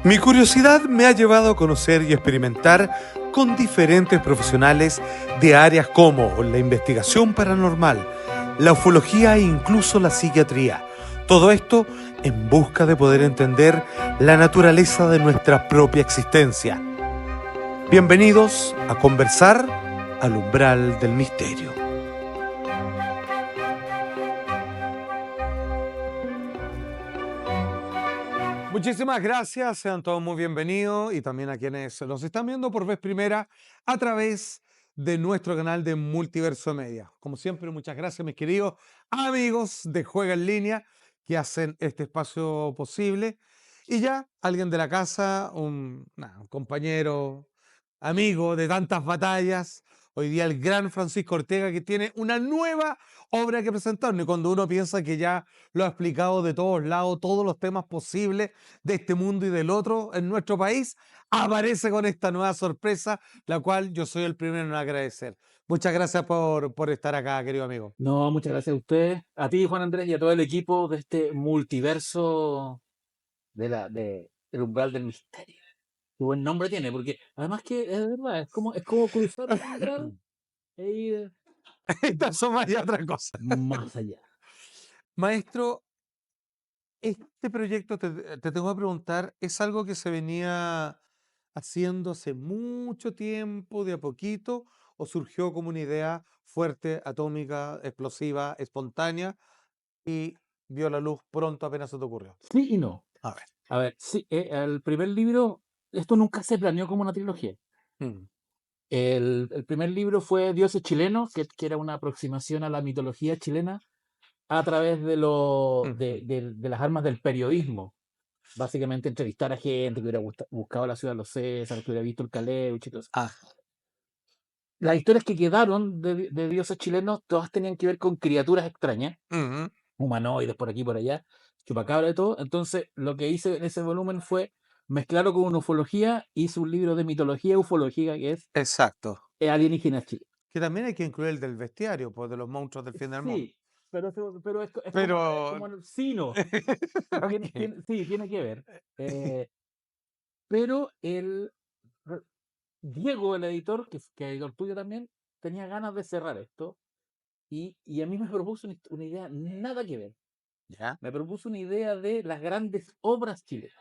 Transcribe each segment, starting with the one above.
Mi curiosidad me ha llevado a conocer y experimentar con diferentes profesionales de áreas como la investigación paranormal, la ufología e incluso la psiquiatría. Todo esto en busca de poder entender la naturaleza de nuestra propia existencia. Bienvenidos a conversar al umbral del misterio. Muchísimas gracias, sean todos muy bienvenidos y también a quienes nos están viendo por vez primera a través de nuestro canal de Multiverso Media. Como siempre, muchas gracias, mis queridos amigos de Juega en Línea que hacen este espacio posible. Y ya alguien de la casa, un compañero, amigo de tantas batallas, hoy día el gran Francisco Ortega, que tiene una nueva obra que presentarnos. Y cuando uno piensa que ya lo ha explicado de todos lados, todos los temas posibles de este mundo y del otro en nuestro país, aparece con esta nueva sorpresa, la cual yo soy el primero en agradecer. Muchas gracias por estar acá, querido amigo. No, muchas gracias a usted, a ti, Juan Andrés, y a todo el equipo de este multiverso del umbral del misterio. Qué buen nombre tiene, porque además que es verdad, es como cruzar un umbral e ir Estas son más ya otra cosa. más allá. Maestro, este proyecto, te tengo que preguntar, ¿es algo que se venía haciendo hace mucho tiempo, de a poquito, o surgió como una idea fuerte, atómica, explosiva, espontánea y vio la luz pronto apenas se te ocurrió? Sí y no. A ver. A ver, sí, el primer libro, esto nunca se planeó como una trilogía. Mm, El primer libro fue Dioses Chilenos, que era una aproximación a la mitología chilena a través ujú. de las armas del periodismo. Básicamente entrevistar a gente que hubiera buscado la ciudad de los Césares, que hubiera visto el Caleuche y todo eso. Ah, Las historias que quedaron de dioses chilenos, todas tenían que ver con criaturas extrañas, ujú. humanoides por aquí y por allá, chupacabra y todo. Entonces, lo que hice en ese volumen fue mezclarlo con una ufología, hice un libro de mitología y ufología que es Exacto. Alienígenas Chile. Que también hay que incluir el del bestiario, pues de los monstruos del fin del mundo. Sí, pero es Pero, como el sino. ok. Sí, tiene que ver. Pero Diego, el editor, que es editor tuyo también, tenía ganas de cerrar esto y a mí me propuso una idea nada que ver. ¿Ya? Me propuso una idea de las grandes obras chilenas.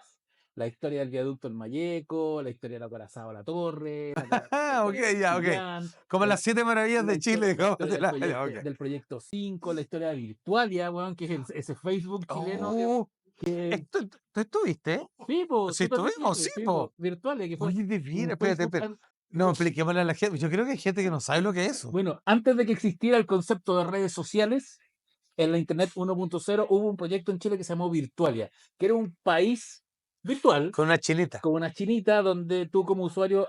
La historia del viaducto El Mayeco, la historia del acorazado a la Torre, la Ok, historia de ya, ok. Chillán, Como las el- 7 maravillas la, de histo- Chile, la digamos, historia ya, ok. del proyecto 5, la historia de Virtualia, weón, que es ese Facebook chileno Oh, que ¿tú estuviste? sí, po, Sí, tú también estuvimos, fuiste, sí, sí, po. po, Virtualia, que fue Oye, de un veras, espérate, Facebook. espérate. No, expliquémosle a la gente. Yo creo que hay gente que no sabe lo que es eso. Bueno, antes de que existiera el concepto de redes sociales, en la Internet 1.0 hubo un proyecto en Chile que se llamó Virtualia, que era un país virtual, Con una chinita. con una chinita donde tú como usuario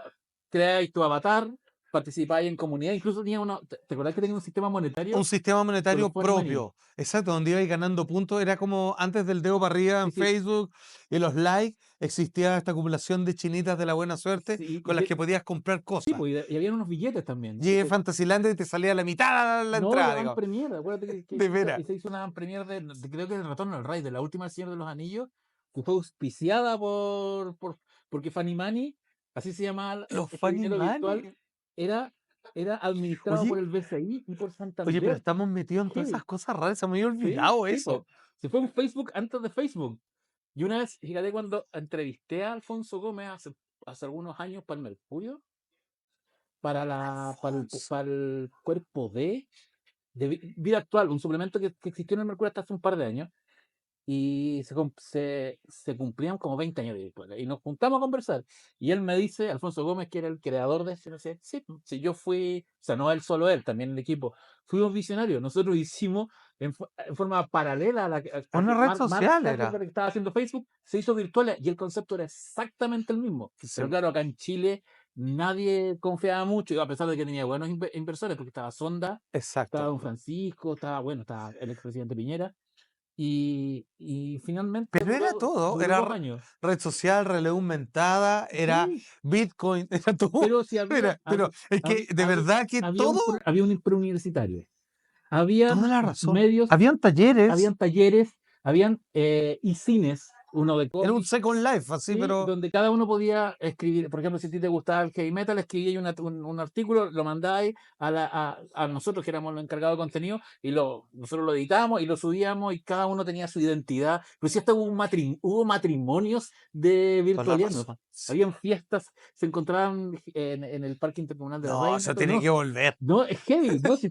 creabas tu avatar, participabas en comunidad, incluso tenía ¿te acordás que tenía un sistema Un monetario sistema con los monetario Funny Money? propio. Exacto, donde ibais ganando puntos. Era como antes del dedo para arriba Sí, en sí, Facebook y los likes. Existía esta acumulación de chinitas de la buena suerte sí, con las que podías comprar sí, cosas. pues, y habían unos billetes también. Llegué a Fantasyland y te salía la mitad la No, de entrada, Van digamos. Premier, acuérdate De veras. se hizo una Van Premier creo que el Retorno al Rey, de la última Señor de los Anillos, que fue auspiciada porque Fanny Money, así se llamaba Los este Funny dinero virtual, Money. era, era administrado por Oye, el BCI y por oye, pero Santander. estamos metidos en todas esas Heavy. cosas raras. Se me había Sí, olvidado sí, pues. eso. Se fue un Facebook antes de Facebook. Y una vez, fíjate, cuando entrevisté a Alfonso Gómez hace algunos años para el Mercurio, Alfonso. para el cuerpo de vida actual, un suplemento que existió en el Mercurio hasta hace un par de años, y se cumplían como 20 años de Virtualia. Y nos juntamos a conversar. Y él me dice, Alfonso Gómez, que era el creador de eso, me dice, sí, si yo fui, o sea, no él solo él, también el equipo, fuimos visionarios. Nosotros hicimos en forma paralela a Una que red Mark social era. Zuckerberg estaba haciendo Facebook, se hizo Virtualia y el concepto era exactamente el mismo. Pero claro, acá en Chile nadie confiaba mucho, a pesar de que tenía buenos inversores, porque estaba Sonda, estaba Exacto. Don Francisco, estaba el expresidente Piñera, y finalmente Pero era todo. duró Era 2 años. red social, realidad aumentada, era Sí, Bitcoin, era todo. pero si había, Pero es que de había, verdad que todo, había un preuniversitario, había toda la razón. medios, Habían talleres. habían talleres, habían e-cines, uno de Era un cómics. Second Life, así, Sí, pero donde cada uno podía escribir, por ejemplo, si a ti te gustaba el heavy metal, escribíais un artículo, lo mandáis a nosotros, que éramos los encargados de contenido, y nosotros lo editábamos y lo subíamos, y cada uno tenía su identidad. Pero si hasta hubo matrimonios de toda la virtualianos. razón. Sí. Habían fiestas, se encontraban en el Parque Intercomunal de la No, Reina. eso Todo. tiene No, que volver. no, es heavy, ¿no? Si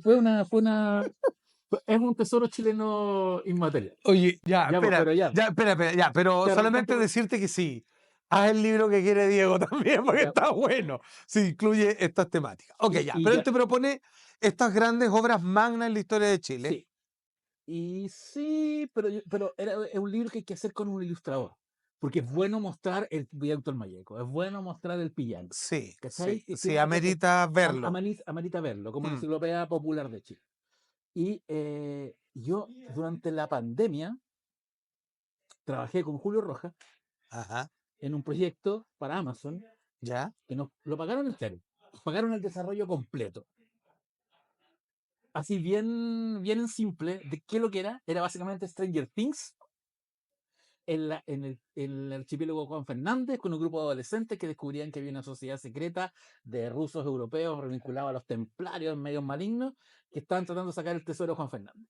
es un tesoro chileno inmaterial. Oye, ya, Ya, pues, espera, pero ya, ya, espera, ya, pero te arrancaste solamente por. decirte que sí. Haz el libro que quiere Diego también, porque Ya, está bueno. Si incluye estas temáticas. Ok, ya, y pero él ya, te propone estas grandes obras magnas en la historia de Chile. sí. Y sí, pero es un libro que hay que hacer con un ilustrador. Porque es bueno mostrar el viaducto del Mayeco, es bueno mostrar el Pillán. Sí, ¿Cachai? sí, sí, Tiene que hacer, amerita verlo. amerita verlo, como Mm, enciclopedia popular de Chile. Y yo, durante la pandemia, trabajé con Julio Rojas ajá, en un proyecto para Amazon ya. que nos lo pagaron entero. Pagaron el desarrollo completo. Así bien en simple, de qué lo que era básicamente Stranger Things en el archipiélago Juan Fernández, con un grupo de adolescentes que descubrían que había una sociedad secreta de rusos europeos vinculados a los templarios medios malignos que estaban tratando de sacar el tesoro de Juan Fernández.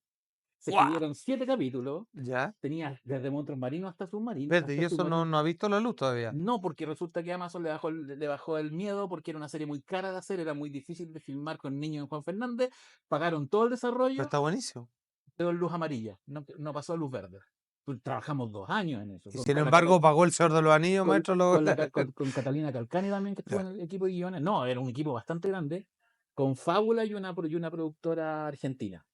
Se ¡Guau! escribieron 7 capítulos, Ya. tenía desde monstruos marinos Espérate, y eso no, submarinos. no ha visto la luz todavía. No, porque resulta que Amazon le bajó el miedo porque era una serie muy cara de hacer, era muy difícil de filmar con niños en Juan Fernández, pagaron todo el Pero desarrollo, está buenísimo. pero en luz amarilla, no pasó a luz verde. Pues trabajamos 2 años en eso, Y sin embargo, pagó el Señor de los Anillos, con, maestro. con, la, con Catalina Calcani también, que estuvo Ya, en el equipo de guiones. No, era un equipo bastante grande, con Fábula y una productora argentina.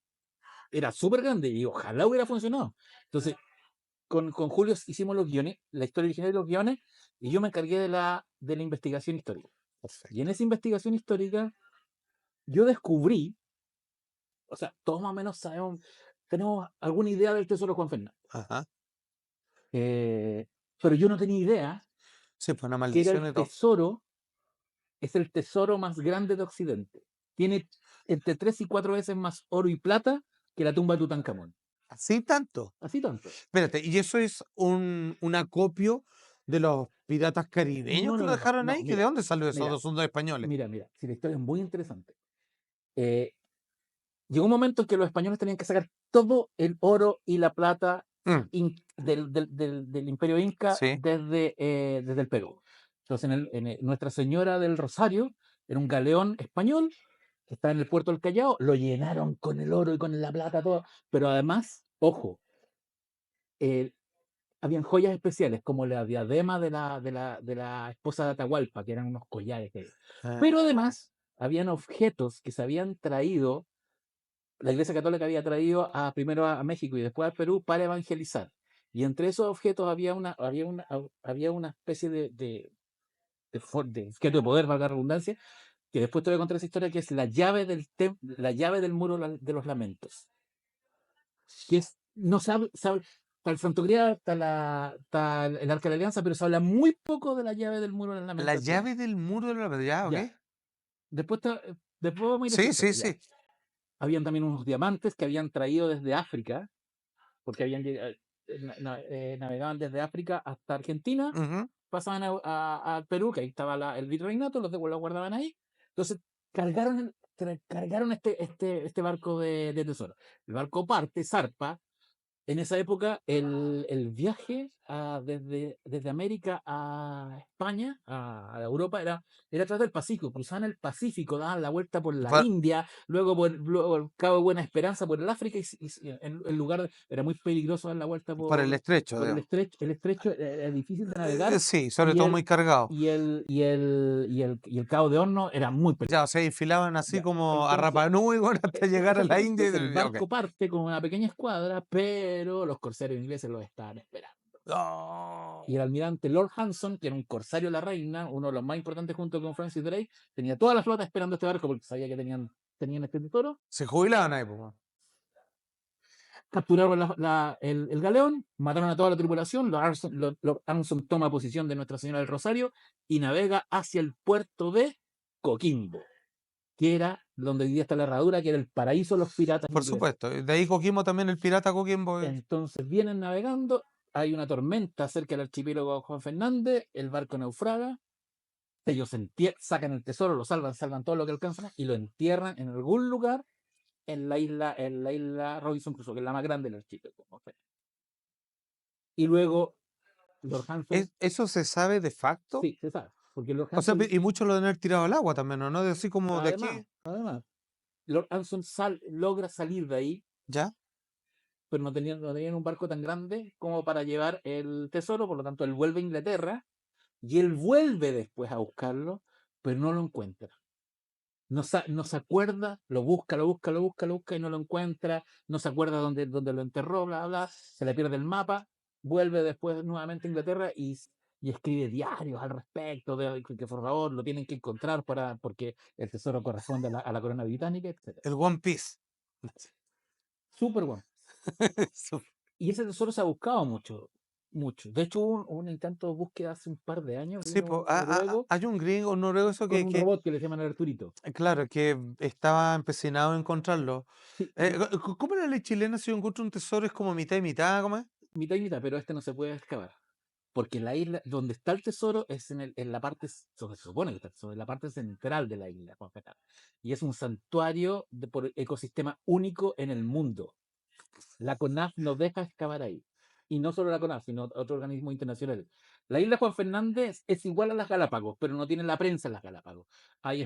Era súper grande y ojalá hubiera funcionado. Entonces, con Julio hicimos los guiones, la historia original de los guiones, y yo me encargué de la investigación histórica. Y perfecto. en esa investigación histórica, yo descubrí, o sea, todos más o menos sabemos, tenemos alguna idea del tesoro de Juan Fernández. Ajá. Eh, pero yo no tenía idea Sí, fue una que era maldición y todo. es el tesoro más grande de Occidente. Tiene entre 3 y 4 veces más oro y plata que la tumba de Tutankamón. Así tanto. Así tanto. Espérate, ¿y eso es un acopio de los piratas caribeños No, que no, lo no, no, dejaron no, ahí? ¿Que de dónde salió eso? mira, ¿Son dos españoles? mira, si la historia es muy interesante. Eh, Llegó un momento en que los españoles tenían que sacar todo el oro y la plata Mm, del Imperio Inca sí. desde el Perú. Entonces, Nuestra Señora del Rosario era un galeón español que estaba en el puerto del Callao, lo llenaron con el oro y con la plata, todo, pero además, ojo, eh, habían joyas especiales como la diadema de la esposa de Atahualpa, que eran unos collares. Ah, Pero además, habían objetos que se habían traído, la Iglesia Católica había traído primero a México y después al Perú para evangelizar. Y entre esos objetos había una especie de objeto de poder, valga la redundancia, que después te voy a contar esa historia, que es la llave del muro de los lamentos. Que no está el Santo Grial, está el Arca de la Alianza, pero se habla muy poco de la llave del muro de las la lamentaciones. llave del muro de la... Ya, ok. Ya, después vamos a ir a esa Sí, sí, historia, ya. sí. Habían también unos diamantes que habían traído desde África, porque navegaban desde África hasta Argentina, Ujú. pasaban a Perú, que ahí estaba el virreinato, los guardaban ahí. Entonces cargaron este barco de tesoro. El barco parte, zarpa. En esa época, el viaje desde América a España, a Europa, era a través del Pacífico. Cruzaban el Pacífico, daban la vuelta por la Fue India, luego el Cabo de Buena Esperanza por el África, en lugar era muy peligroso dar la vuelta por el estrecho, por el digamos. estrecho. El estrecho era difícil de navegar, Sí, sobre y todo el, muy cargado. y el Cabo de Horno era muy Ya, o peligroso. sea, enfilaban así Ya. como a Entonces, Rapa Nui, bueno, hasta llegar a la exactamente. India. Entonces el Ya, ok. barco parte con una pequeña escuadra, pero los corsarios ingleses los estaban esperando. Y el No. almirante Lord Hanson, que era un corsario de la reina, uno de los más importantes junto con Francis Drake, tenía toda la flota esperando este barco porque sabía que tenían este tesoro. Se jubilaban ahí, pues. Capturaron el galeón, mataron a toda la tripulación. Lord Hanson toma posición de Nuestra Señora del Rosario y navega hacia el puerto de Coquimbo, que era donde hoy día está la herradura, que era el paraíso de los piratas Por ingleses. supuesto. De ahí Coquimbo también, el pirata Coquimbo. Entonces vienen navegando, hay una tormenta cerca del archipiélago Juan Fernández, el barco naufraga, ellos sacan el tesoro, lo salvan todo lo que alcanzan y lo entierran en algún lugar en la isla Robinson Crusoe, que es la más grande del archipiélago. Y luego Lord Hansel, ¿Eso se sabe de facto? sí, se sabe, porque Lord O sea, Hansel, y muchos lo deben haber tirado al agua también, ¿no? De así como de además, aquí, además, Lord Hansel logra salir de ahí, ¿ya? pero no tenían un barco tan grande como para llevar el tesoro, por lo tanto él vuelve a Inglaterra y él vuelve después a buscarlo, pero no lo encuentra. No se acuerda, lo busca y no lo encuentra, no se acuerda dónde lo enterró, bla, bla, se le pierde el mapa, vuelve después nuevamente a Inglaterra y escribe diarios al respecto, de que por favor lo tienen que encontrar porque el tesoro corresponde a la corona británica, etc. El One Piece. Súper bueno. Eso. Y ese tesoro se ha buscado mucho, mucho. De hecho, hubo un intento de búsqueda hace un par de años, Sí, vino pues, un noruego hay un gringo, un noruego, eso con un robot que le llaman Arturito. claro, que estaba empecinado en encontrarlo. Sí, y ¿Cómo era la ley chilena si yo encuentro un tesoro es como mitad y mitad? ¿Cómo es? mitad y mitad, pero este no se puede excavar. Porque la isla, donde está el tesoro, es en la parte, donde se supone que está el tesoro, en la parte central de la isla, Juan Fernando. Y es un santuario por ecosistema único en el mundo. La CONAF no deja excavar ahí. Y no solo la CONAF, sino otro organismo internacional. La isla Juan Fernández es igual a las Galápagos, pero no tiene la prensa en las Galápagos. Hay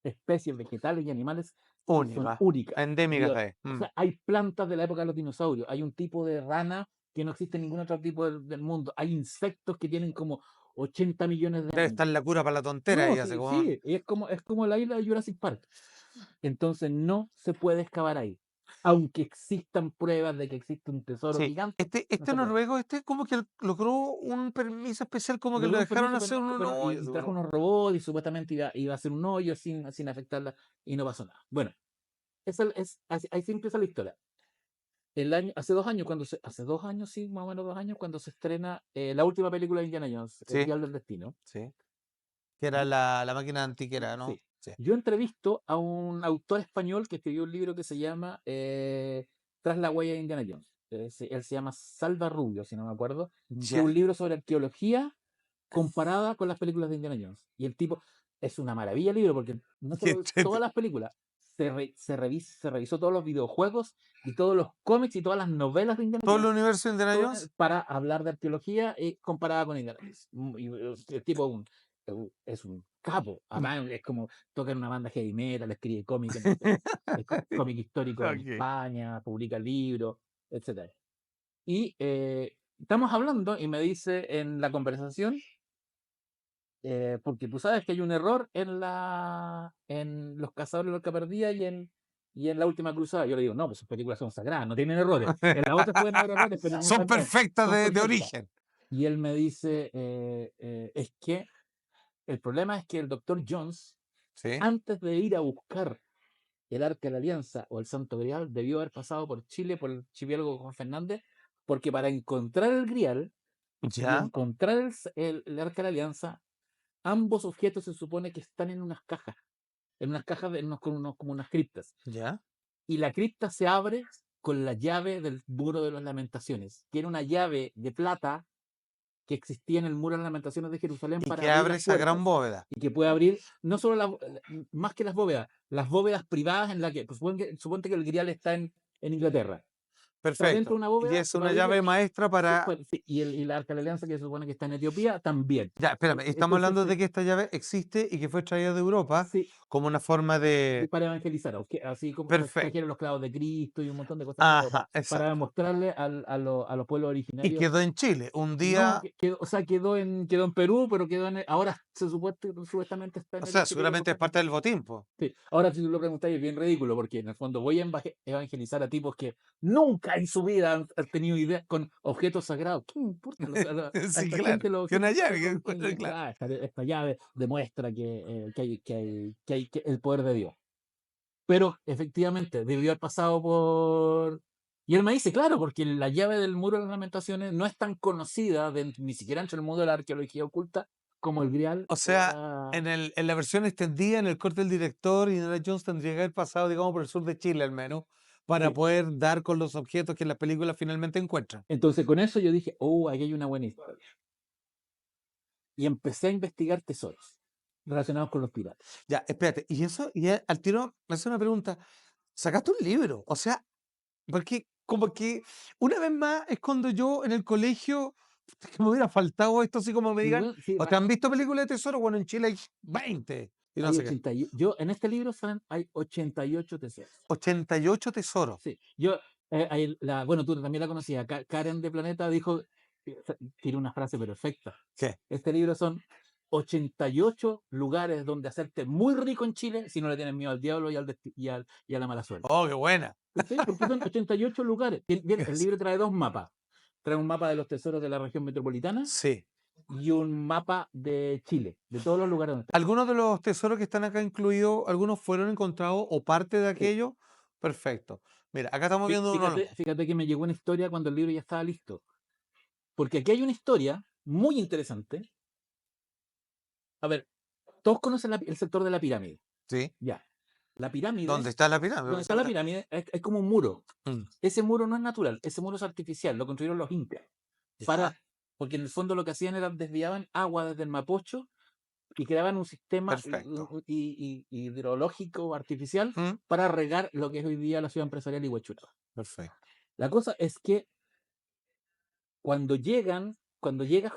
especies vegetales y animales que son Única, únicas. endémica de ahí. O sea, hay plantas de la época de los dinosaurios. Hay un tipo de rana que no existe en ningún otro tipo del mundo. Hay insectos que tienen como 80 millones de Debe años. estar la cura para la tontera No, y hace sí, como... sí, es como la isla de Jurassic Park. Entonces no se puede excavar ahí. Aunque existan pruebas de que existe un tesoro Sí, gigante, no este se puede. noruego, como que logró un permiso especial, como que lo Logró un dejaron permiso, pero, hacer un hoyo. y trajo unos robots y supuestamente iba a hacer un hoyo sin afectarla y no pasó nada. Bueno, ahí sí empieza la historia. Hace 2 años, sí, más o menos 2 años, cuando se estrena la última película de Indiana Jones, El Sí, Dial del Destino. sí. Que era Yo, la máquina antiquera, ¿no? sí, Sí. yo entrevisto a un autor español que escribió un libro que se llama Tras la huella de Indiana Jones. Él se llama Salva Rubio, si no me acuerdo, que es Ya. un libro sobre arqueología comparada con las películas de Indiana Jones. Y el tipo es una maravilla el libro porque no Qué solo todas las películas, se revisó todos los videojuegos y todos los cómics y todas las novelas de Indiana Todo el Jones universo de Indiana todo Jones. para hablar de arqueología comparada con Indiana Jones. El tipo es un capo. Además, es como toca en una banda heavy metal, escribe cómic, cómic histórico en Ok. España, publica libros, etcétera. Y estamos hablando y me dice en la conversación, porque tú sabes que hay un error en Los Cazadores de la Arca Perdida y en La Última Cruzada. Yo le digo, no, pues sus películas son sagradas, no tienen errores. En las otras pueden haber errores, pero en Son esta no, perfectas son de perfectas. origen. Y él me dice, es que el problema es que el doctor Jones, Sí. antes de ir a buscar el Arca de la Alianza o el Santo Grial, debió haber pasado por Chile, por el archipiélago Juan Fernández, porque para encontrar el Grial y Ya. encontrar el Arca de la Alianza, ambos objetos se supone que están en unas cajas como unas criptas. Ya. Y la cripta se abre con la llave del Muro de las Lamentaciones, que era una llave de plata que existía en el Muro de las Lamentaciones de Jerusalén Y para que abrir abre las esa gran puertas bóveda. y que puede abrir no solo más que las bóvedas privadas en las que, pues suponte que el Grial está en Inglaterra. Está dentro de Perfecto. una Y bóveda es que para una llave abrirla, maestra sí, para... pues, sí, y la Arca de la Alianza que se supone que está en Etiopía también. Ya, espérame, estamos Entonces, hablando de que esta llave existe y que fue traída de Europa sí, como una forma de... para evangelizar, así como Perfecto. trajeron los clavos de Cristo y un montón de cosas de Europa, Ajá, para exacto. mostrarle a los pueblos Y originarios. quedó en Chile. Un No, día, o sea, quedó en Perú, pero ahora supuestamente está o en el sea, archipiélago seguramente es parte del botín, po. Sí. Ahora, si tú lo preguntáis, es bien ridículo, porque en el fondo voy a evangelizar a tipos que nunca en su vida han tenido idea con objetos sagrados. ¿Qué me importa? A Sí, esta claro. gente los Que una objetos llave, sagrados, bueno, claro. esta llave demuestra que el poder de Dios. Pero efectivamente, debió haber pasado por. Y él me dice, claro, porque la llave del Muro de las Lamentaciones no es tan conocida, ni siquiera entre el mundo de la arqueología oculta, como el Grial O o sea, la. en la versión extendida, en el corte del director, Indiana Jones tendría que haber pasado, digamos, por el sur de Chile al menos, para Sí. poder dar con los objetos que la película finalmente encuentra. Entonces con eso yo dije, oh, aquí hay una buena historia. Y empecé a investigar tesoros relacionados con los piratas. Ya, espérate, y eso, al tiro me hace una pregunta. Sacaste un libro, o sea, porque como que una vez más es cuando yo en el colegio que me hubiera faltado esto, así como me Sí, digan, bueno, sí, ¿o te han visto películas de tesoro? Bueno, en Chile hay 20 y no hay sé qué. 80 yo en este libro hay 88 tesoros. 88 tesoros. Sí, yo, bueno, tú también la conocías, Karen de Planeta dijo, tiene una frase perfecta. ¿Qué? Este libro son 88 lugares donde hacerte muy rico en Chile si no le tienes miedo al diablo y a la mala suerte. Oh, qué buena. Sí, porque son 88 lugares. Bien, el libro trae dos mapas. Trae un mapa de los tesoros de la región metropolitana Sí. y un mapa de Chile, de todos los lugares donde está. Algunos de los tesoros que están acá incluidos, algunos fueron encontrados o parte de Sí. aquello. Perfecto. Mira, acá estamos viendo uno Fíjate, nuevo. fíjate que me llegó una historia cuando el libro ya estaba listo. Porque aquí hay una historia muy interesante. A ver, todos conocen el sector de la pirámide. Sí. Ya. La pirámide, ¿Dónde está la pirámide? donde está la pirámide, es como un muro. Mm, Ese muro no es natural, ese muro es artificial, lo construyeron los incas. ya, Para, porque en el fondo lo que hacían era desviaban agua desde el Mapocho y creaban un sistema perfecto. hidrológico artificial Mm, para regar lo que es hoy día la ciudad empresarial de Huachuraba. perfecto. La cosa es que cuando llega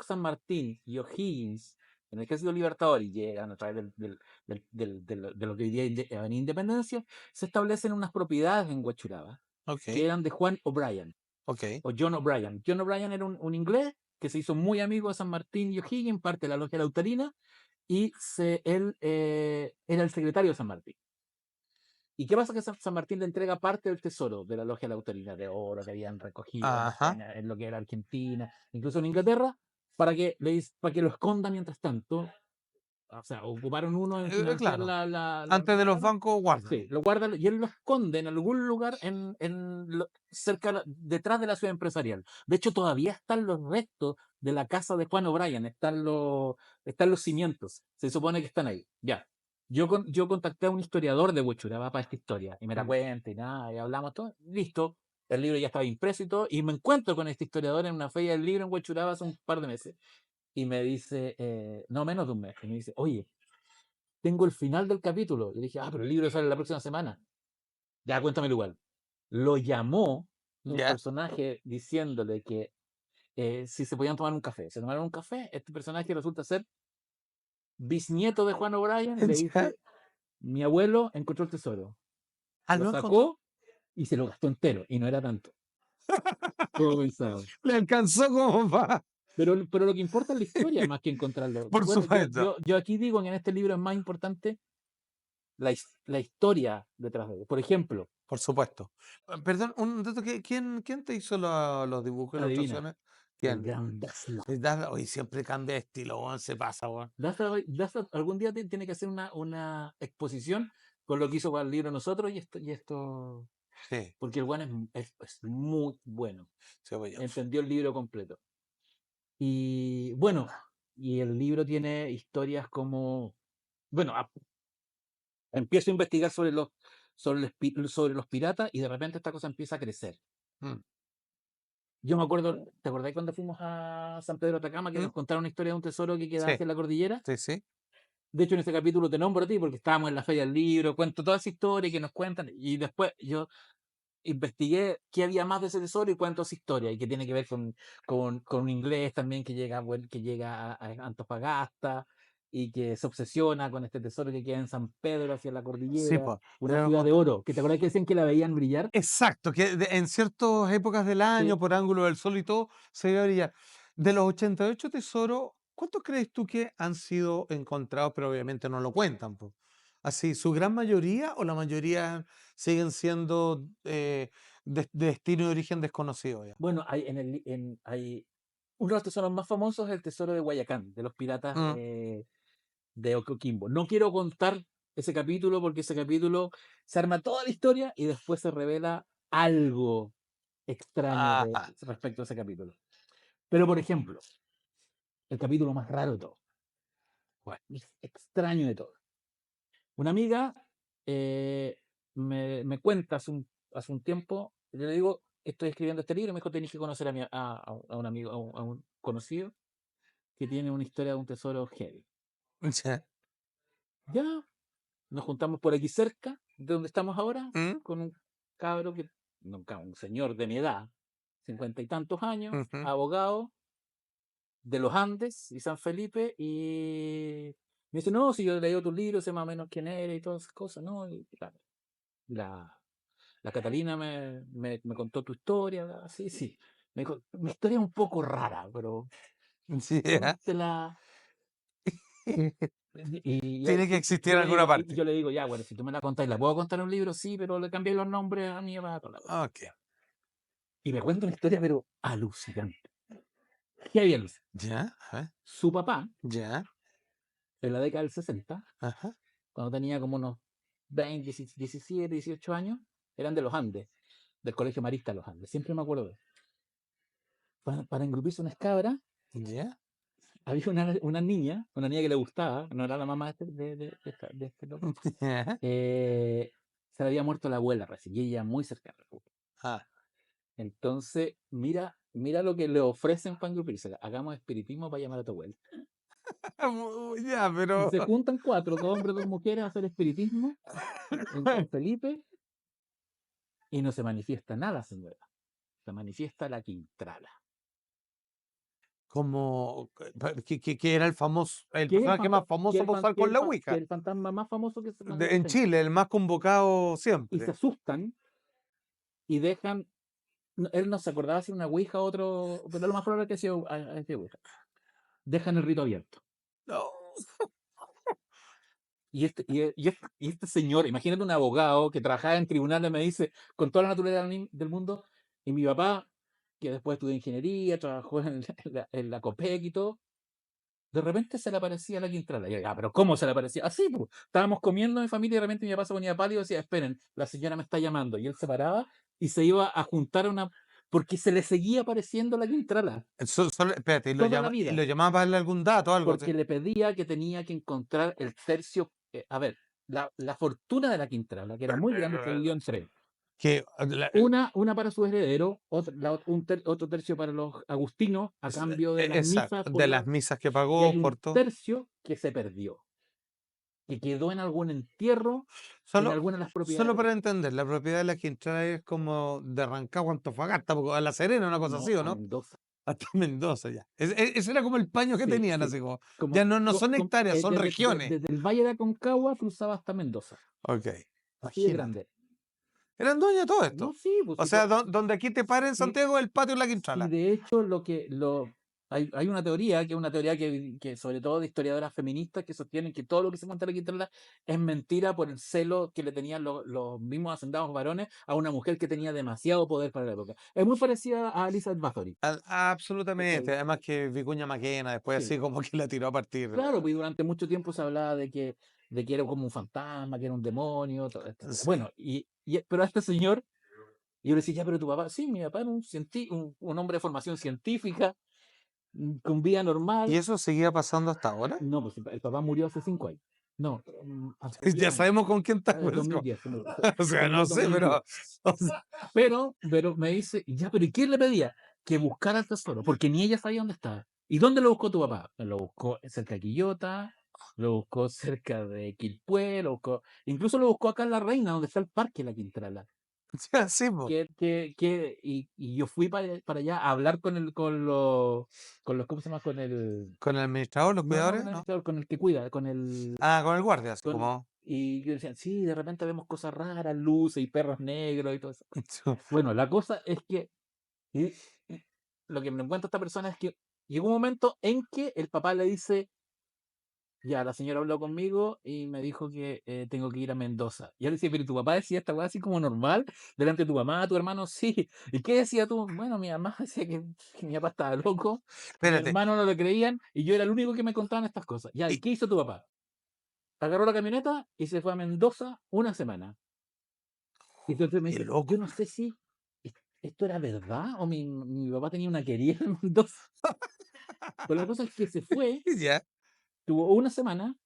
San Martín y O'Higgins en el Ejército Libertador y llegan a través de lo que hoy día es Avenida Independencia, se establecen unas propiedades en Huachuraba que Ok, eran de Juan O'Brien ok. o John O'Brien. John O'Brien era un inglés que se hizo muy amigo de San Martín y O'Higgins, parte de la logia lautarina, y él era el secretario de San Martín. ¿Y qué pasa? Que San Martín le entrega parte del tesoro de la logia lautarina de oro que habían recogido Ajá. en lo que era Argentina, incluso en Inglaterra, para que lo esconda mientras tanto. O sea, ocuparon uno en financiar Claro. la Antes de los guerra. bancos, guárdalo. Sí, lo guarda y él lo esconde en algún lugar cerca, detrás de la ciudad empresarial. De hecho, todavía están los restos de la casa de Juan O'Brien, están los cimientos. Se supone que están ahí. Ya. Yo contacté a un historiador de Huechuraba para esta historia y me la Mm, cuenta y nada, y hablamos todo. Listo. El libro ya estaba impreso y todo. Y me encuentro con este historiador en una feria del libro en Huechuraba hace un par de meses. Y me dice, no menos de un mes, y me dice, oye, tengo el final del capítulo. Y le dije, pero el libro sale la próxima semana. Ya, cuéntamelo igual. Lo llamó el ya. personaje diciéndole que si se podían tomar un café. Se tomaron un café. Este personaje resulta ser bisnieto de Juan O'Brien. Le Ya. dice, mi abuelo encontró el tesoro. Ah, Lo lo encontró. sacó y se lo gastó entero. Y no era tanto. Como pensaba. Le alcanzó como va. Pero lo que importa es la historia más que encontrarlo. Por Bueno, yo, supuesto. yo, yo aquí digo que en este libro es más importante la historia detrás de él. Por ejemplo, Por supuesto. Perdón, un dato, ¿quién te hizo los dibujos, adivina, ilustraciones? el ¿Quién? gran Dasla. Hoy siempre cambia de estilo, weón, se pasa, weón. Daza algún día tiene que hacer una exposición con lo que hizo para el libro nosotros y esto, Sí, porque el Juan es muy bueno. sí, voy yo. Entendió el libro completo. Y bueno, y el libro tiene historias como, bueno, empiezo a investigar sobre los piratas y de repente esta cosa empieza a crecer. Mm, Yo me acuerdo, ¿te acordás cuando fuimos a San Pedro de Atacama que mm, nos contaron una historia de un tesoro que queda sí, hacia la cordillera? sí, sí. De hecho, en ese capítulo te nombro a ti porque estábamos en la feria del libro, cuento toda esa historia que nos cuentan y después yo investigué qué había más de ese tesoro y cuento esa historia y que tiene que ver con un inglés también que llega, que llega a Antofagasta y que se obsesiona con este tesoro que queda en San Pedro hacia la Sí, cordillera, pues. una ciudad de oro, que te acuerdas que decían que la veían brillar. Exacto, que en ciertas épocas del año, Sí. por ángulo del sol y todo, se ve brillar. De los 88 tesoros, ¿cuántos crees tú que han sido encontrados, pero obviamente no lo cuentan, po? Así, ¿su gran mayoría o la mayoría siguen siendo de destino y origen desconocido ya? Bueno, hay uno de los tesoros más famosos es el tesoro de Guayacán, de los piratas Mm, de Ocoquimbo. No quiero contar ese capítulo porque ese capítulo se arma toda la historia y después se revela algo extraño ajá, respecto a ese capítulo. Pero, por ejemplo, el capítulo más raro de todo, bueno, extraño de todo. Una amiga me cuenta hace hace un tiempo, yo le digo, estoy escribiendo este libro, y me dijo, tenés que conocer a un amigo, a un conocido que tiene una historia de un tesoro heavy. Ya. Ya, nos juntamos por aquí cerca de donde estamos ahora, Mm, con un cabro que, no, un señor de mi edad, 50 y tantos años, ujú. abogado de los Andes y San Felipe, y me dice, no, si yo he leído tus libros, sé más o menos quién eres y todas esas cosas, ¿no? Y claro, la, la Catalina me contó tu historia, sí, sí. Me dijo, mi historia es un poco rara, pero Ya. te la... Tiene que existir en alguna Y parte. yo le digo, ya, bueno, si tú me la contáis, ¿la puedo contar en un libro? Sí, pero le cambié los nombres a mi papá, toda la cosa. Ok. Y me cuenta una historia, pero alucinante. ¿Qué había alucinante? Ya. A ver. Su papá, Ya. en la década del 60, Ajá. cuando tenía como unos 20, 17, 18 años, eran de los Andes, del Colegio Marista de los Andes. Siempre me acuerdo de eso. Para engrupirse unas cabras, Ya. había una niña que le gustaba, no era la mamá de este loco, Ya. se le había muerto la abuela recién, y ella muy cercana. Ah. Entonces, mira lo que le ofrecen para engrupirse. Hagamos espiritismo para llamar a tu abuela. Ya, Y pero. se juntan cuatro, 2 hombres, 2 mujeres, a hacer espiritismo en San Felipe, y no se manifiesta nada, señora. Se manifiesta la Quintrala. Como que era el Que es personaje más famoso por usar con la que Ouija. el fantasma más famoso que se En manifiesta en Chile, Chile. el más convocado Y se siempre. asustan y dejan. Él no se acordaba si era una Ouija o otro, pero lo más probable es que sea Ouija. Dejan el rito abierto. No. Y este señor, imagínate un abogado que trabajaba en tribunales, me dice, con toda la naturaleza del mundo, y mi papá, que después estudió ingeniería, trabajó en la COPEC y todo, de repente se le aparecía la Quintrala. Y yo, pero ¿cómo se le aparecía? Así, pues. Estábamos comiendo en mi familia y de repente mi papá se ponía pálido y decía, esperen, la señora me está llamando. Y él se paraba y se iba a juntar a una... Porque se le seguía apareciendo la Quintrala Espérate, toda la y lo vida. llamaba para darle algún dato o algo así. Porque le pedía que tenía que encontrar el tercio. A ver, la fortuna de la Quintrala, que era muy grande, se dividió en tres. Que Una para su heredero, otro tercio para los agustinos, a cambio de las misas exacto, de las misas que y hay pagó un por todo. tercio que se perdió, que quedó en algún entierro, en Solo, alguna de las solo propiedades. para entender, la propiedad de la Quintrala es como de Rancagua, Antofagasta, a La Serena, una cosa No, así, ¿o a no? Mendoza. Hasta Mendoza ya. Ese era como el paño que Sí, tenían, sí. así como. Como, Ya no son hectáreas, son regiones. desde el Valle de Aconcagua cruzaba hasta Mendoza. Ok, Así de imagínate. grande. Eran dueños de todo No, esto. sí, pues O sí, sea, donde aquí te paren en sí, Santiago, el patio de la sí, Quintrala. de hecho, hay una teoría, que es una teoría que sobre todo de historiadoras feministas, que sostienen que todo lo que se cuenta en la Quintrala es mentira por el celo que le tenían los mismos hacendados varones a una mujer que tenía demasiado poder para la época. Es muy parecida a Elizabeth Bathory. Absolutamente. ¿Cachai? Además que Vicuña Maquena después Sí, así como que la tiró a partir. claro, pues durante mucho tiempo se hablaba de que era como un fantasma, que era un demonio, toda esta historia. Sí. Bueno, pero a este señor, yo le decía, ya, pero tu papá, sí, mi papá era un hombre de formación científica, con vida ¿Y normal. eso seguía pasando hasta ahora? No, pues el papá murió hace 5 años. No, hace Ya 10 años. sabemos con quién está. Pues, 2010, o sea, se murió no en sé, 2010. pero. O sea, Pero me dice, ya, pero ¿y quién le pedía? Que buscara el tesoro, porque ni ella sabía dónde estaba. ¿Y dónde lo buscó tu papá? Lo buscó cerca de Quillota, lo buscó cerca de Quilpué, incluso lo buscó acá en La Reina, donde está el Parque La Quintrala. ya, sí, po. Y yo fui para allá a hablar con los, ¿cómo se llama? Con el, Con el administrador, los no, no con cuidadores, el ¿no? administrador, con el que cuida, con el, Con el guardia, así con, como. y yo decían, sí, de repente vemos cosas raras, luces y perros negros y todo eso. Bueno, la cosa es que y- y lo que me encuentra esta persona es que llegó un momento en que el papá le dice, ya, la señora habló conmigo y me dijo que tengo que ir a Mendoza. Y él decía, pero tu papá decía esta weá así como normal, delante de tu mamá, tu hermano, sí. ¿Y qué decía tú? Bueno, mi mamá decía que mi papá estaba loco, mi Espérate. hermano no lo creían y yo era el único que me contaban estas cosas. Ya, ¿y Y, qué hizo tu papá? Agarró la camioneta y se fue a Mendoza una semana. Y entonces me qué dice, yo loco. no sé si esto era verdad o mi papá tenía una querida en Mendoza. Pero la cosa es que se fue, Ya. tuvo una semana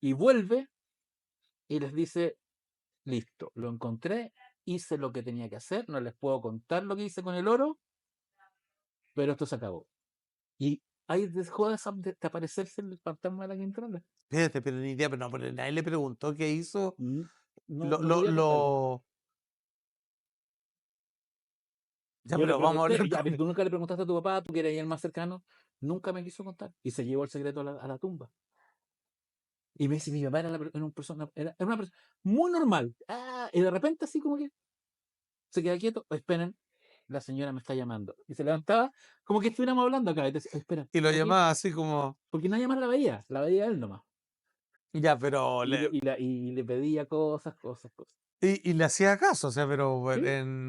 y vuelve y les dice, listo, lo encontré hice lo que tenía que hacer, no les puedo contar lo que hice con el oro, pero esto se acabó. Y ahí dejó de aparecerse el fantasma de la Quintrala. Espérate, pero ni idea, pero no, pero nadie le preguntó qué hizo. N- No, Lo, no lo, podía contarlo. lo... Ya, Yo le pero vamos a pregunté, hablar ya, pero con... tú nunca le preguntaste a tu papá, tú que eres el más cercano, nunca me quiso contar. Y se llevó el secreto a la tumba. Y me dice, mi papá era una persona, era una persona muy normal. Y de repente así como que se queda quieto, esperen, la señora me está llamando. Y se levantaba como que estuviéramos hablando acá. Y decía, espera, Y lo aquí, llamaba así como... porque nadie más la veía él nomás. Ya, pero... Y le pedía cosas, cosas, cosas. Y le hacía caso, o sea, pero ¿Sí?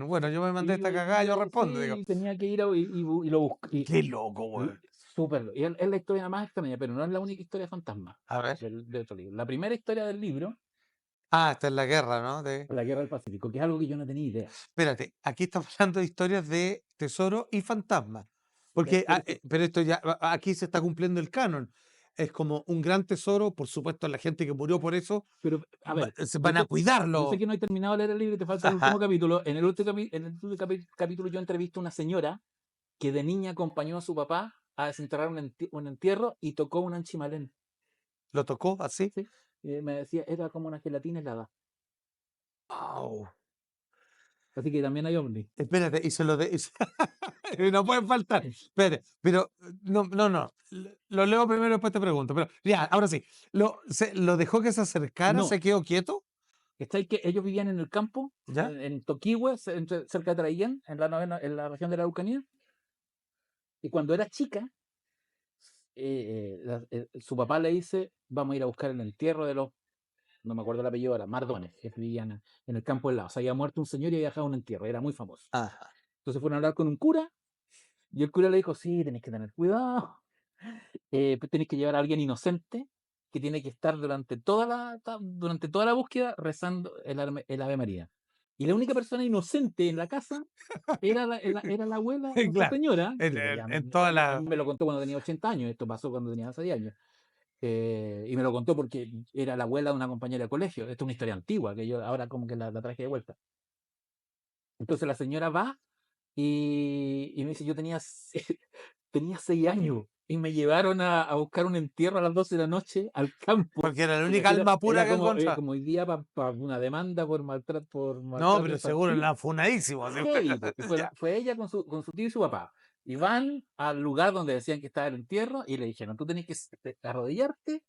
bueno, yo me mandé esta Y cagada, yo yo respondo, digo, sí tenía que ir y lo busqué. qué loco, weón. Súper. Y es la historia más extraña, pero no es la única historia de fantasma A ver. del otro libro. La primera historia del libro, Ah, esta es la guerra, ¿no? La Guerra del Pacífico, que es algo que yo no tenía idea. Espérate, aquí estamos hablando de historias de tesoro y fantasma. Porque, Pero es que, pero esto ya, aquí se está cumpliendo el canon. Es como un gran tesoro, por supuesto, la gente que murió por eso pero, a ver, se van a yo sé cuidarlo. que no he terminado de leer el libro y te falta el último capítulo. En el último, capítulo yo entrevisto a una señora que de niña acompañó a su papá a desenterrar un entierro y tocó un anchimalén. ¿Lo tocó así? ¿Sí? Y me decía, era como una gelatina helada. Au. Así que también hay ovnis. Espérate, y se lo de. No pueden faltar. Espérate, pero no, no, no. Lo leo primero y después te pregunto. Pero ya, ahora sí. ¿Lo dejó que se acercara? ¿Se No, quedó quieto? ¿estáis que ellos vivían en el campo, ¿Ya? en Toquihue, cerca de Traillén, en la región de la Araucanía? Y cuando era chica, su papá le dice, vamos a ir a buscar el entierro de los, no me acuerdo el apellido ahora, Mardones, que vivían en el campo del lado. O sea, había muerto un señor y había dejado un entierro, era muy famoso. Ajá. Entonces fueron a hablar con un cura y el cura le dijo, sí, tenéis que tener cuidado, tenéis que llevar a alguien inocente que tiene que estar durante toda la búsqueda rezando el Ave María. Y la única persona inocente en la casa era la abuela, esta Claro. señora, En, que en- ya en toda a la. mí me lo contó cuando tenía 80 años, esto pasó cuando tenía 6 años. Y me lo contó porque era la abuela de una compañera de colegio. Esto es una historia antigua, que yo ahora como que la traje de vuelta. Entonces la señora va y me dice, yo tenía, tenía 6 años y me llevaron a buscar un entierro a las 12 de la noche al campo. Porque era la única alma pura Era que encontraba. como hoy día para una demanda por No, maltrato pero seguro, infantil. la funadísimo. Así, Heavy, po. Y ya. fue ella con su tío y su papá. Y van al lugar donde decían que estaba el entierro y le dijeron, tú tenés que arrodillarte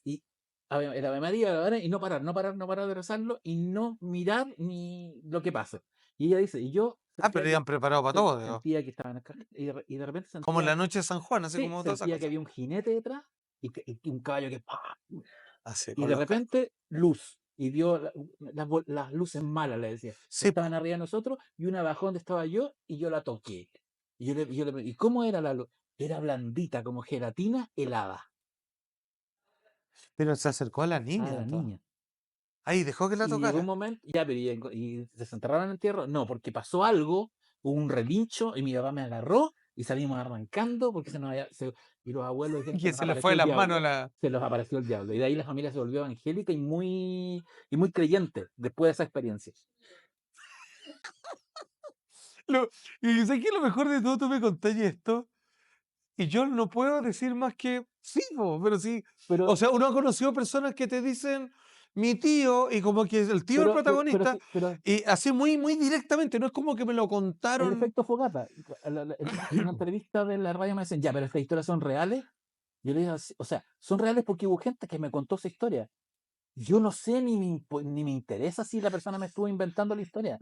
y el Ave María, la Ave, y no parar, no parar, no parar de rezarlo y no mirar ni lo que pasa. Y ella dice, y yo Ah, pero iban preparados para todo, digo. sentía que estaban y de repente Como en sentía, la noche de San Juan, así sí, como todas esas sentía que cosas. había un jinete detrás y un caballo que ¡pah! Así, Y con de los repente luz y dio las luces malas, le decía, que Sí, estaban arriba de nosotros y una bajó donde estaba yo y yo la toqué. ¿Y cómo era la luz? Era blandita, como gelatina helada pero se acercó a la a niña, la entonces. niña. Ahí dejó que la Y llegó un tocara. momento, ya, pero ¿y se desenterraron en el entierro? No, porque pasó algo, hubo un relincho y mi papá me agarró y salimos arrancando porque y los abuelos dijeron, se Que nos se le fue apareció de el las manos diablo. la. Se los apareció el diablo. Y de ahí la familia se volvió evangélica y muy creyente después de esa experiencia. Lo, y sé que lo mejor de todo, tú me contaste esto, y yo no puedo decir más que sí, pero sí. O Pero, sea, uno ha conocido personas que te dicen mi tío, y como que el tío es el protagonista, pero y así muy, muy directamente, no es como que me lo el contaron. efecto fogata. En una entrevista de la radio me dicen, ya, pero estas historias son reales. Yo le digo, "Sí, o sea, son reales porque hubo gente que me contó esa historia. Yo no sé ni me interesa si la persona me estuvo inventando la historia.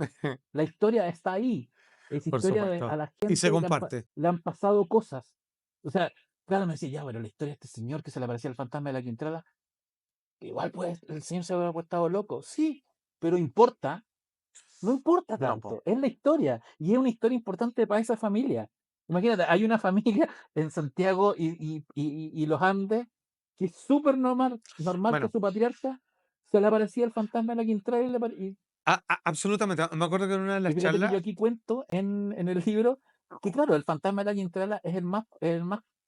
La historia está ahí. Es Por historia a supuesto. la Y se gente comparte. le han pasado cosas. O sea, claro, me decía, ya, pero la historia de este señor que se le aparecía el fantasma de la Quintrala, igual pues el señor se había puesto loco. Sí, pero importa. No importa No, po. tanto. Es la historia. Y es una historia importante para esa familia. Imagínate, hay una familia en Santiago y los Andes que es súper normal que Bueno, su patriarca se le aparecía el fantasma de la Quintrala absolutamente. Me acuerdo que en una de y las fíjate que yo charlas, aquí cuento en el libro que, claro, el fantasma de la Quintrala es el más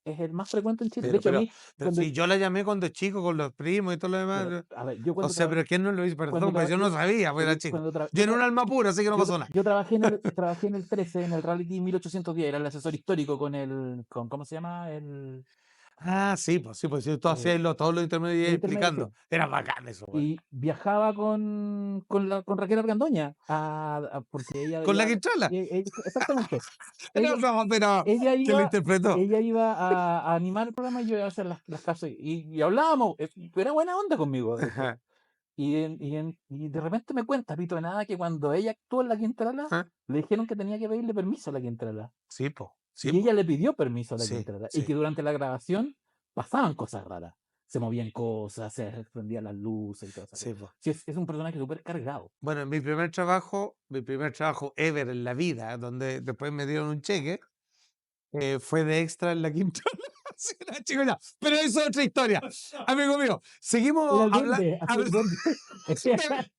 es el más frecuente en Chile. De Pero, hecho, a pero, mí, pero cuando, si yo la llamé cuando chico, con los primos y todo lo demás. pero, a ver, yo O cuando, sea, pero ¿quién no lo hizo? cuando Perdón, pues traba- yo yo, no sabía, pues pero era yo- chico. cuando tra- Yo era un alma pura, así que no yo pasó tra- nada. yo trabajé en el 13, en el Reality 1810, era el asesor histórico ¿cómo se llama? Ah, sí, pues sí, tú Eh, hacías todos los intermedios los intermedios, explicando. sí. Era bacán eso, güey. Y viajaba con Raquel Argandoña, porque ella Con la iba, guitarra. exactamente, Era ella, esa, pero ella que lo iba, interpretó. ella iba a animar el programa y yo iba a hacer las casas y hablábamos, era buena onda conmigo, de hecho. Ajá, Y de repente me cuenta, Pito de Nada, que cuando ella actuó en La Quintrala, ajá. le dijeron que tenía que pedirle permiso a La Quintrala. Sí, po, sí, Y ella po. le pidió permiso a La Sí, Quintrala. Y sí, que durante la grabación pasaban cosas raras. Se movían cosas, se prendían las luces y todas esas sí, cosas. po. Sí, es un personaje súper cargado. Bueno, mi primer trabajo ever en la vida, donde después me dieron un cheque, fue de extra en la quinta. Sí, era chico ya. Pero eso es otra historia. Amigo mío, Era seguimos el hablando. duende, hacía el duende.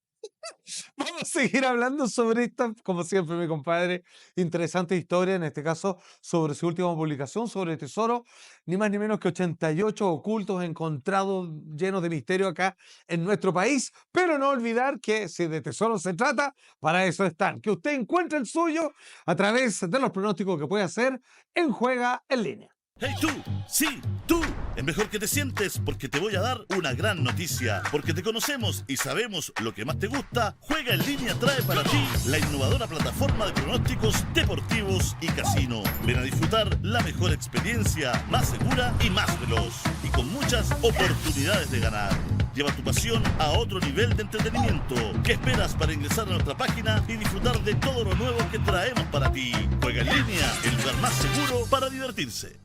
Vamos a seguir hablando sobre esta, como siempre, mi compadre, interesante historia, en este caso sobre su última publicación, sobre Tesoro, ni más ni menos que 88 ocultos encontrados llenos de misterio acá en nuestro país, pero no olvidar que si de tesoro se trata, para eso están, que usted encuentre el suyo a través de los pronósticos que puede hacer en Juega en Línea. ¡Hey tú! ¡Sí, tú! Es mejor que te sientes porque te voy a dar una gran noticia. Porque te conocemos y sabemos lo que más te gusta, Juega en Línea trae para ti la innovadora plataforma de pronósticos deportivos y casino. Ven a disfrutar la mejor experiencia, más segura y más veloz. Y con muchas oportunidades de ganar. Lleva tu pasión a otro nivel de entretenimiento. ¿Qué esperas para ingresar a nuestra página y disfrutar de todo lo nuevo que traemos para ti? Juega en Línea, el lugar más seguro para divertirse.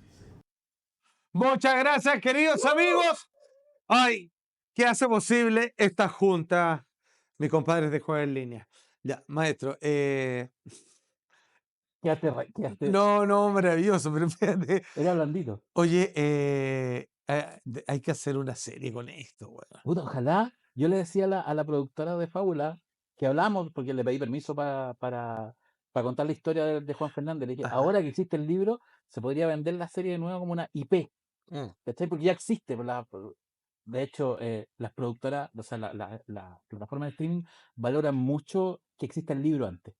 Muchas gracias, queridos amigos. Ay, ¿qué hace posible esta junta, mis compadres de Juega en Línea? Ya, maestro, Quedaste, no, no, maravilloso, pero fíjate. era blandito. Oye, hay que hacer una serie con esto, weón. Puta, ojalá, yo le decía a la productora de Fábula que hablamos, porque le pedí permiso para contar la historia de Juan Fernández. Le dije, Ajá. ahora que existe el libro, se podría vender la serie de nuevo como una IP. Mm, ¿Cachai? Porque ya existe. De hecho, las productoras, o sea, la plataforma de streaming valoran mucho que exista el libro antes.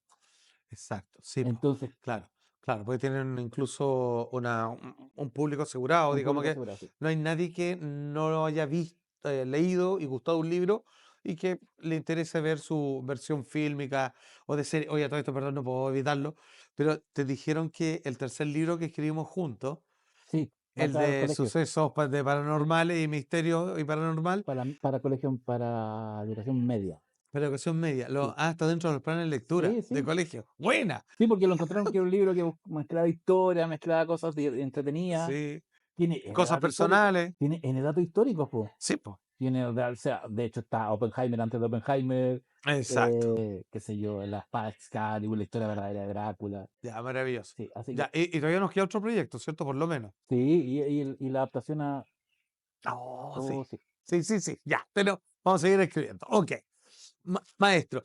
exacto, sí, po, Entonces, claro, claro, porque tienen incluso un público asegurado, un digamos público que asegurado, sí. no hay nadie que no lo haya visto, leído y gustado un libro y que le interese ver su versión fílmica o de serie. Oye, todo esto, perdón, no puedo evitarlo, pero te dijeron que el tercer libro que escribimos juntos, Sí, va a el entrar al de colegio. sucesos de paranormales y misterios y paranormal, Para colegio, para educación media. pero educación media, Sí, está dentro de los planes de lectura sí, de sí. colegio. ¡Buena! Sí, porque lo encontraron que era un libro que mezclaba historia, mezclaba cosas entretenidas. Sí, Tiene N cosas datos históricos. personales. Tiene N datos históricos, pues. Sí, pues. O sea, de hecho está Oppenheimer antes de Oppenheimer, Exacto. qué sé yo, la espada Excalibur, la historia verdadera de Drácula. Ya, maravilloso. Sí, así que, Ya, y todavía nos queda otro proyecto, ¿cierto? Por lo menos. sí, y la adaptación a. Oh, sí. Oh, sí. Sí, sí, sí. Ya, pero vamos a seguir escribiendo. Ok. Maestro,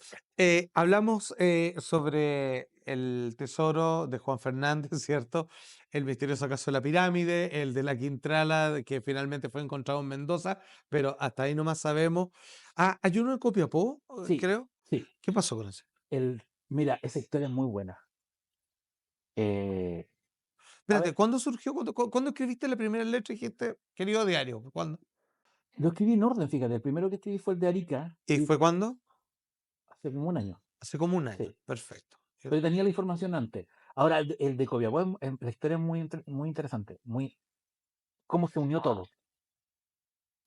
hablamos sobre el tesoro de Juan Fernández, ¿cierto? El misterioso caso de la pirámide, el de la Quintrala, que finalmente fue encontrado en Mendoza, pero hasta ahí nomás sabemos. Ah, hay uno en Copiapó, Sí, creo. sí. ¿Qué pasó con ese? Mira, esa historia es muy buena. Eh, a Espérate, ver, ¿cuándo surgió? ¿Cuándo escribiste la primera letra y dijiste, querido diario? ¿Cuándo? lo escribí en orden, fíjate. El primero que escribí fue el de Arica, ¿Y y fue cuándo? hace como un año. Hace como un año. Sí. Perfecto. Pero tenía la información antes. Ahora, el de Copiapó, la historia es muy interesante. Cómo se unió todo.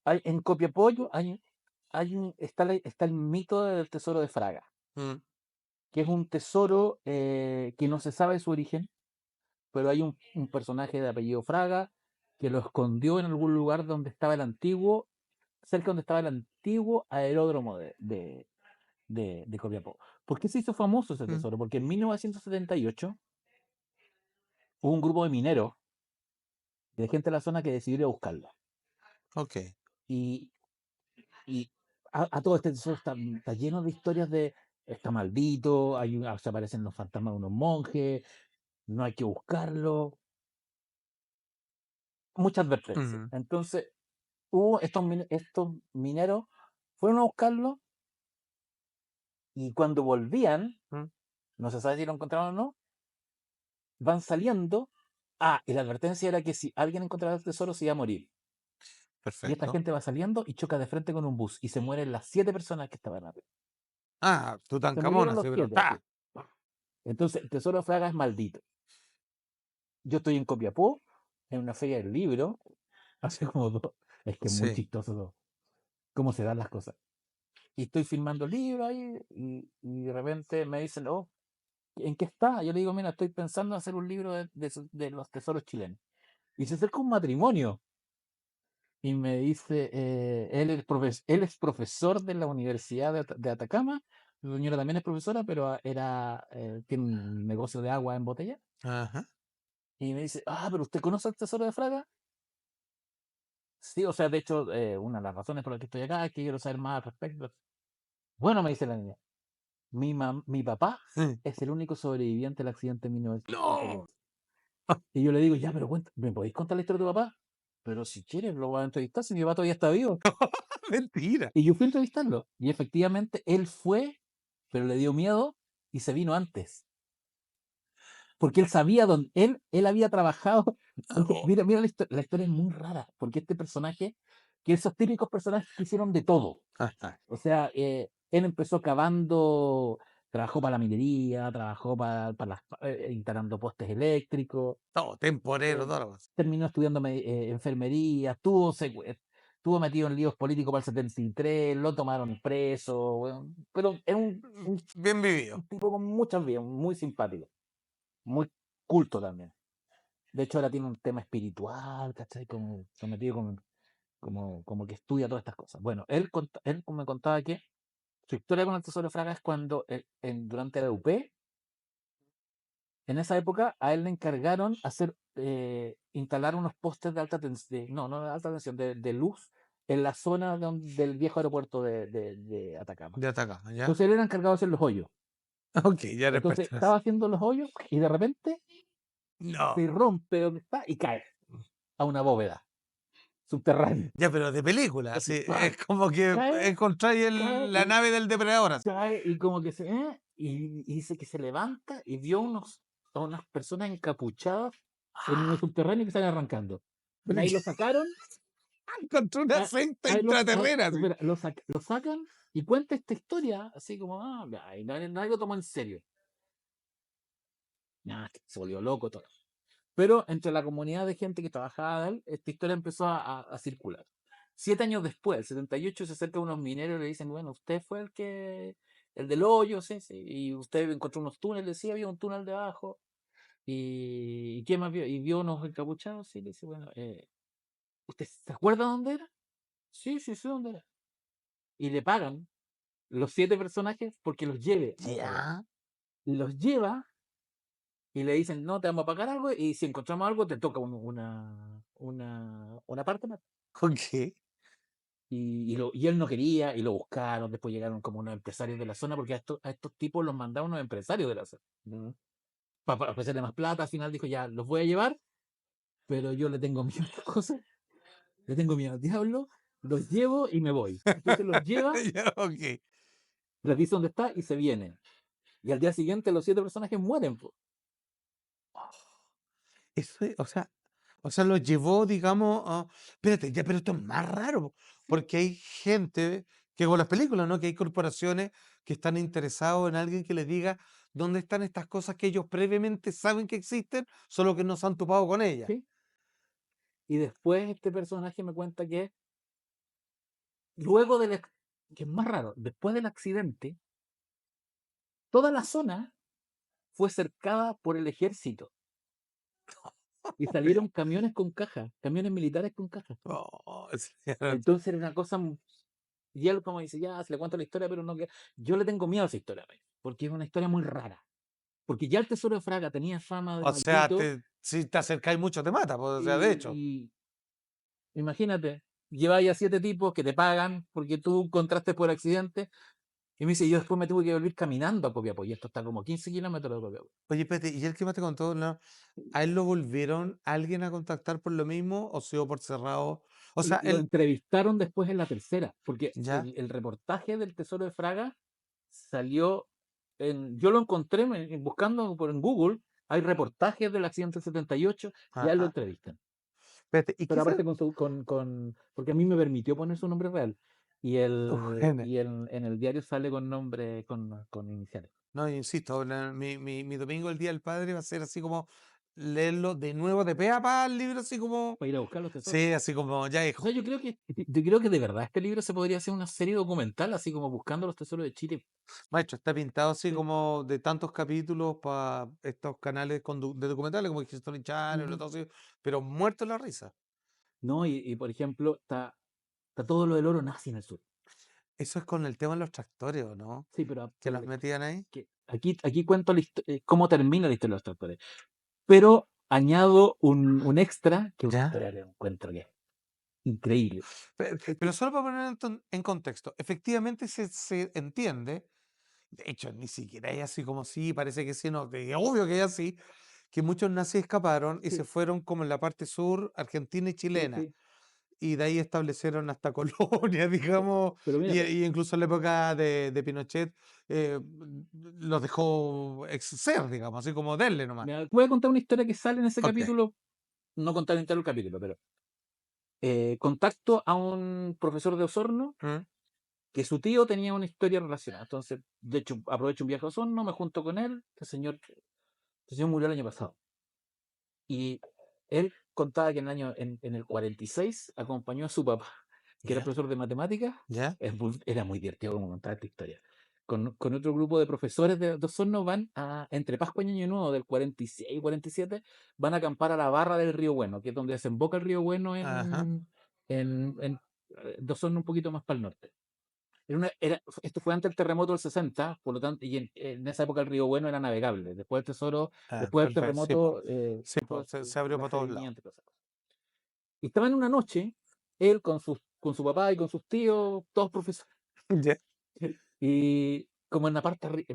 En Copiapó está el mito del tesoro de Fraga, Mm, que es un tesoro que no se sabe su origen, pero hay un personaje de apellido Fraga que lo escondió en algún lugar cerca donde estaba el antiguo aeródromo de Copiapó. ¿Por qué se hizo famoso ese mm, tesoro? Porque en 1978 hubo un grupo de mineros, de gente de la zona que decidió ir a buscarlo. ok. Y, y a todo este tesoro está lleno de historias de está maldito, se aparecen los fantasmas de unos monjes, no hay que buscarlo. mucha advertencia. Ujú. Entonces, estos mineros fueron a buscarlo y cuando volvían, Mm. no se sabe si lo encontraron o no, van saliendo. Ah, y la advertencia era que si alguien encontraba el tesoro se iba a morir. Y esta Perfecto. gente va saliendo y choca de frente con un bus y se mueren las 7 personas que estaban arriba. Ah, Se Tutankamón, murieron así, los pero 7 así. ¡ta! Entonces, el tesoro de Fraga es maldito. Yo estoy en Copiapó, en una feria del libro, hace como dos. Es que es muy Sí. chistoso todo, cómo se dan las cosas. Y estoy filmando el libro ahí y de repente me dicen, oh, ¿en qué está? Yo le digo, mira, estoy pensando en hacer un libro de los tesoros chilenos. Y se acerca un matrimonio y me dice, él es profesor de la Universidad de Atacama, la señora también es profesora, pero tiene un negocio de agua en botella. Ajá. Y me dice, ah, pero ¿usted conoce el tesoro de Fraga? Sí, o sea, de hecho, una de las razones por las que estoy acá es que quiero saber más al respecto. Bueno, me dice la niña, mi papá es el único sobreviviente del accidente de No, 1915. Y yo le digo, ya, pero ¿me podéis contar la historia de tu papá? Pero si quieres, lo voy a entrevistar, si mi papá todavía está vivo. mentira. Y yo fui a entrevistarlo. Y efectivamente, él fue, pero le dio miedo y se vino antes. Porque él sabía dónde, él había trabajado. Oye, Oh, mira, la historia es muy rara, porque este personaje, que esos típicos personajes que hicieron de todo. ajá. O sea, él empezó cavando, trabajó para la minería, trabajó instalando postes eléctricos, Todo temporero, eh, toda la cosa. terminó estudiando enfermería, estuvo metido en líos políticos para el 73, lo tomaron preso, weón, pero es Bien vivido. un tipo con muchas vidas, muy simpático, muy culto también. De hecho, ahora tiene un tema espiritual, ¿cachai? Como sometido como que estudia todas estas cosas. Bueno, él me contaba que su historia con el Tesoro de Fraga es cuando durante la UP, en esa época, a él le encargaron instalar unos postes de alta tensión, no de alta tensión, de luz en la zona del viejo aeropuerto de Atacama. De acá, ¿ya? Entonces él era encargado de hacer los hoyos. Ok, ya eres Entonces estaba haciendo los hoyos y de repente No. se rompe donde está y cae a una bóveda subterránea. Ya, pero de película, Así, así. ¡pam! Es como que Cae, encontráis cae la y nave del depredador, así. cae y como que y dice que se levanta y vio a unas personas encapuchadas en unos subterráneos que están arrancando. Y ahí lo sacaron, Encontré una secta intraterrena, así. espera, lo sacan y cuenta esta historia así como, ya, y nadie lo tomó en serio. Nah, se volvió loco todo. Pero entre la comunidad de gente que trabajaba de él, esta historia empezó a circular. 7 años después, el 78, se acercan unos mineros y le dicen, bueno, usted fue el del hoyo, sí, sí, y usted encontró unos túneles, sí, había un túnel debajo, y ¿qué más vio? Y vio unos encapuchados, sí, le dice, bueno, ¿usted se acuerda dónde era? Sí, sí, sí, dónde era. Y le pagan los 7 personajes porque los lleve a esa wea. Ya. Los lleva y le dicen, no, te vamos a pagar algo, y si encontramos algo, te toca una parte más. Ok. Y él no quería, y lo buscaron, después llegaron como unos empresarios de la zona, porque a estos tipos los mandaban unos empresarios de la zona. Para ofrecerle más plata, al final dijo, ya, los voy a llevar, pero yo le tengo miedo a estas cosas, le tengo miedo al diablo, los llevo y me voy. Entonces los lleva, Ya, ok. les dice dónde está y se vienen. Y al día siguiente los 7 personajes mueren, po. Eso es, o sea, lo llevó, digamos, espérate, ya, pero esto es más raro, Sí, porque hay gente que con las películas, ¿no? Que hay corporaciones que están interesados en alguien que les diga dónde están estas cosas que ellos previamente saben que existen, solo que no se han topado con ellas. sí. Y después este personaje me cuenta que luego que es más raro, después del accidente, toda la zona fue cercada por el ejército y salieron camiones con cajas, camiones militares con cajas. Oh, Entonces era una cosa, y él como dice, ya, se le cuento la historia, pero no que yo le tengo miedo a esa historia, porque es una historia muy rara. Porque ya el Tesoro de Fraga tenía fama de o sea, maldito si te acercáis mucho te mata, pues, o sea, de hecho. y imagínate, lleváis a 7 tipos que te pagan porque tú encontraste por accidente, Y me dice, yo después me tuve que volver caminando a Copiapó, y esto está como 15 kilómetros de Copiapó. Oye, espérate, ¿y el que más te contó? No, ¿a él lo volvieron alguien a contactar por lo mismo o se dio por cerrado? O sea, Lo él, entrevistaron después en la tercera, porque ya, el reportaje del Tesoro de Fraga salió yo lo encontré buscando en Google, hay reportajes del accidente del 78 y a él lo ajá. entrevistan. Espérate, ¿y qué Pero fue? aparte porque a mí me permitió poner su nombre real. Bueno, En el diario sale con nombre, con iniciales. no, yo insisto, mi domingo, el Día del Padre, va a ser así como leerlo de nuevo de pe a pa el libro, así como, Para ir a buscar los tesoros. sí, así como ya O sea, hijo. yo creo que de verdad este libro se podría hacer una serie documental, así como buscando los tesoros de Chile. Maestro, está pintado así Sí. como de tantos capítulos para estos canales de documentales como History Channel, o Ujú. todo así, pero muerto la risa. No, por ejemplo, está todo lo del oro nazi en el sur. Eso es con el tema de los tractores, ¿o no? Sí, pero, Que los metían ahí. que aquí cuento cómo termina la historia de los tractores. Pero añado un extra, que es una ¿Ya? historia que encuentro que es increíble. Pero solo para poner en contexto, efectivamente se entiende, de hecho, ni siquiera es así como sí, parece que sí, no, que es obvio que es así, que muchos nazis escaparon y se Sí, fueron como en la parte sur, argentina y sí, chilena, sí. y de ahí establecieron hasta colonias, digamos, Pero mira, y incluso en la época de Pinochet los dejó ser, digamos, así como denle nomás. voy a contar una historia que sale en ese Ok. capítulo, no contar entero el capítulo, pero contacto a un profesor de Osorno ¿Mm? que su tío tenía una historia relacionada. Entonces, de hecho, aprovecho un viaje a Osorno, me junto con él. Este señor murió el año pasado. Y él contaba que en el 46 acompañó a su papá, que era ¿Ya? profesor de matemáticas. ¿Ya? Era muy divertido como contaba esta historia. Con otro grupo de profesores de Osorno van entre Pascua y Año Nuevo del 46 y 47, van a acampar a la barra del Río Bueno, que es donde desemboca el Río Bueno Ajá. de Osorno un poquito más para el norte. Esto fue antes del terremoto del 60, por lo tanto, y en esa época el Río Bueno era navegable. Ah, Después del perfecto. Sí, po. terremoto, Sí, po, se abrió la para todos lados. sedimenta y todas esas cosas. Y estaba en una noche, él con su papá y con sus tíos, todos profesores, Ya. y como en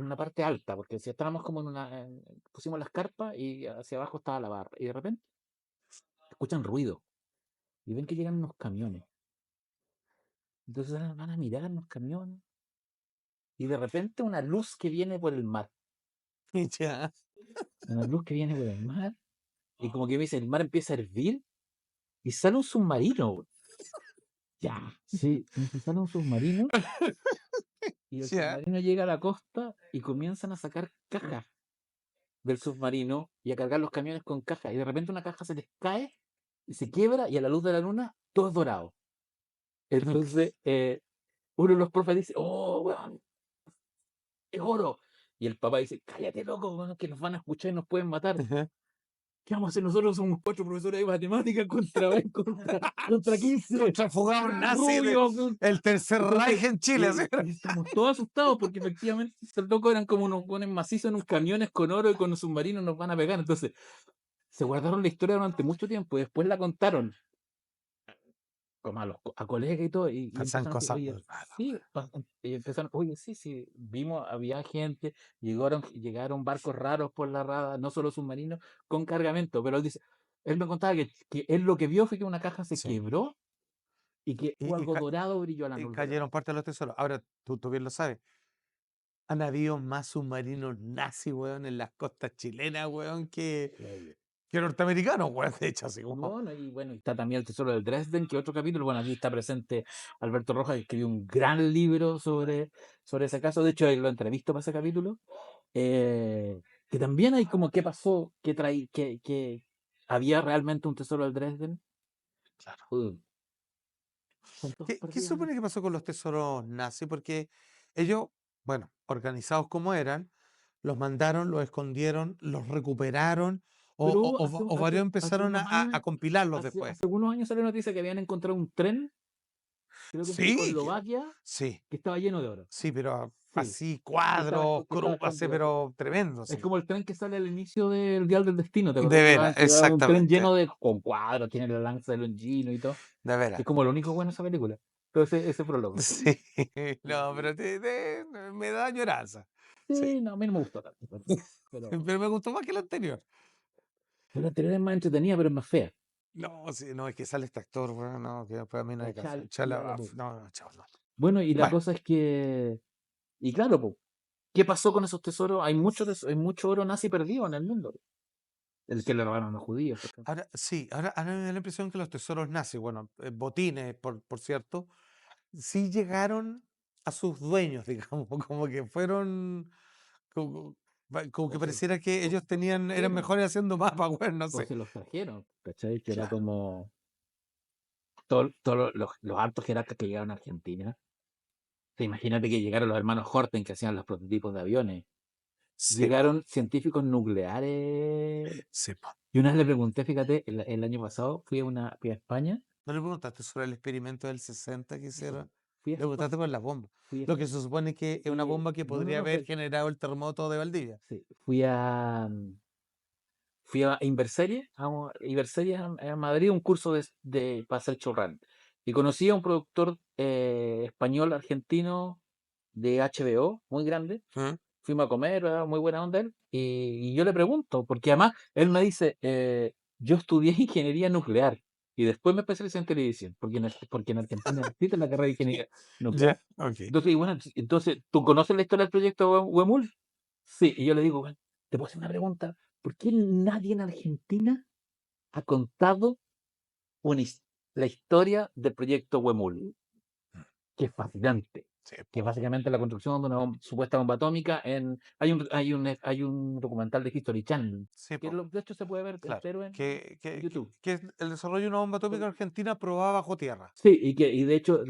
una parte alta, porque si estábamos como pusimos las carpas y hacia abajo estaba la barra, y de repente escuchan ruido y ven que llegan unos camiones. Entonces van a mirar los camiones y de repente una luz que viene por el mar. Ya. Una luz que viene por el mar. Y como que me dice, el mar empieza a hervir y sale un submarino, güey. Ya. Sí, me dice, sale un submarino y el Ya. submarino llega a la costa y comienzan a sacar cajas del submarino y a cargar los camiones con cajas. Y de repente una caja se les cae y se quiebra y a la luz de la luna todo es dorado. Entonces, uno de los profes dice, oh, weón, es oro. Y el papá dice, cállate, loco, weón, que nos van a escuchar y nos pueden matar. Ajá. ¿Qué vamos a hacer nosotros? Somos 4 profesores de matemáticas contra 15 Contra fugados nazis de rubios. el Tercer Reich Entonces, en Chile. Así. y estamos todos asustados porque efectivamente estos locos eran como unos buenos macizos en un camiones con oro y con los submarinos nos van a pegar. Entonces, se guardaron la historia durante mucho tiempo y después la contaron como a colegas y todo, y Pasan empezaron a decir, cosas oye, muy raras. sí, y empezaron, oye, sí, sí, vimos, había gente, llegaron barcos raros por la rada, no solo submarinos, con cargamento, pero él me contaba que él lo que vio fue que una caja se Sí. quebró y que Y, y algo ca- dorado brilló a la y luz de la cayeron luna. parte de los tesoros. Ahora, tú bien lo sabes. Han habido más submarinos nazis, weón, en las costas chilenas, weón, Heavy. que norteamericanos, weón. De hecho, así como. No, no, y bueno, está también el Tesoro del Dresden, que otro capítulo, bueno, aquí está presente Alberto Rojas, que escribió un gran libro sobre ese caso, de hecho, lo entrevisto para ese capítulo. Que también hay como qué pasó, que había realmente un tesoro del Dresden. Claro. Uh, Están todos ¿Qué se perdidos en supone eso. que pasó con los tesoros nazis? Porque ellos, bueno, organizados como eran, los mandaron, los escondieron, los recuperaron, Pero o varios hace empezaron unos a años, compilarlos después. hace algunos años salió noticia que habían encontrado un tren, creo que en Sí, Checoslovaquia, sí, que estaba lleno de oro. sí, pero Sí, así, cuadros, que estaba así, escondido. pero tremendo, Es sí. como el tren que sale al inicio del Dial del Destino, ¿te De acordás veras, que va un tren exactamente, lleno con cuadros, tiene la lanza de Longino y todo? de Que veras. es como lo único bueno de esa película. Entonces, ese prólogo. Sí, no, pero me da añoranza. Sí, Sí, no, a mí no me gustó tanto. Pero, pero me gustó más que la anterior. pero la anterior es más entretenida, pero es más fea. No, sí, no, es que sale este actor, weón, no, que después a mí no hay caso. Shia Chala, LaBeouf. no, no, chao, no. Bueno, y la Bueno, cosa es que. Y claro, po, ¿qué pasó con esos tesoros? Hay mucho oro nazi perdido en el mundo. El que le robaron a los judíos, por ejemplo. ahora sí, ahora me da la impresión que los tesoros nazis, bueno, botines, por cierto, sí llegaron a sus dueños, digamos, como que fueron, como, como O que se, pareciera que o se ellos los eran trajeron. mejores haciendo mapas, bueno, no O sé. se los trajeron. ¿Cachai? Que era Claro. como. Todos los altos jerarcas que llegaron a Argentina. Imagínate que llegaron los hermanos Horten que hacían los prototipos de aviones. Sí, po, Llegaron científicos nucleares. sí, po. Y una vez le pregunté, fíjate, el año pasado fui a España. ¿No le preguntaste sobre el experimento del 60 que Eso, hicieron? fui a Le preguntaste Escocia. por la bomba. Fui a Lo que Escocia. se supone que es una Fui, bomba que no, no, podría no, haber generado el terremoto de Valdivia. sí, fui a Inverserie, a Madrid, un curso para hacer chorrán. Y conocí a un productor español argentino de HBO, muy grande. ¿Mm? Fuimos a comer, era muy buena onda él. Y yo le pregunto, porque además él me dice, yo estudié ingeniería nuclear y después me especialicé en televisión, porque en Argentina existe la carrera de ingeniería nuclear. Ya, ok. Entonces, y bueno, entonces, ¿tú conoces la historia del proyecto Huemul? Sí, y yo le digo, bueno, te puedo hacer una pregunta. ¿Por qué nadie en Argentina ha contado una la historia del proyecto Huemul? Que es fascinante. Sí, Que es po. básicamente la construcción de una supuesta bomba atómica. Hay un documental de History Channel, Sí, que po. de hecho se puede ver Claro. entero en YouTube. Que el desarrollo de una bomba atómica en Argentina probada bajo tierra. Sí, y de hecho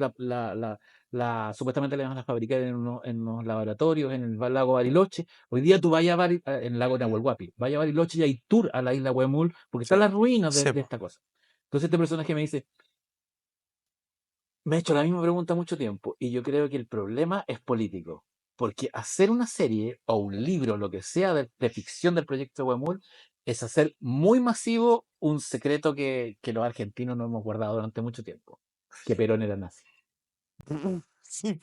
supuestamente la van a fabricar en unos laboratorios en el lago Bariloche. Hoy día tú vayas en el lago Nahuel, vayas a Bariloche y hay tour a la isla Huemul porque Sí, están las ruinas de, sí, de po. esta cosa. Entonces este personaje me dice, me ha hecho la misma pregunta mucho tiempo y yo creo que el problema es político. Porque hacer una serie o un libro, lo que sea de ficción del proyecto Huemul, es hacer muy masivo un secreto que los argentinos no hemos guardado durante mucho tiempo, que Perón era nazi. Sí,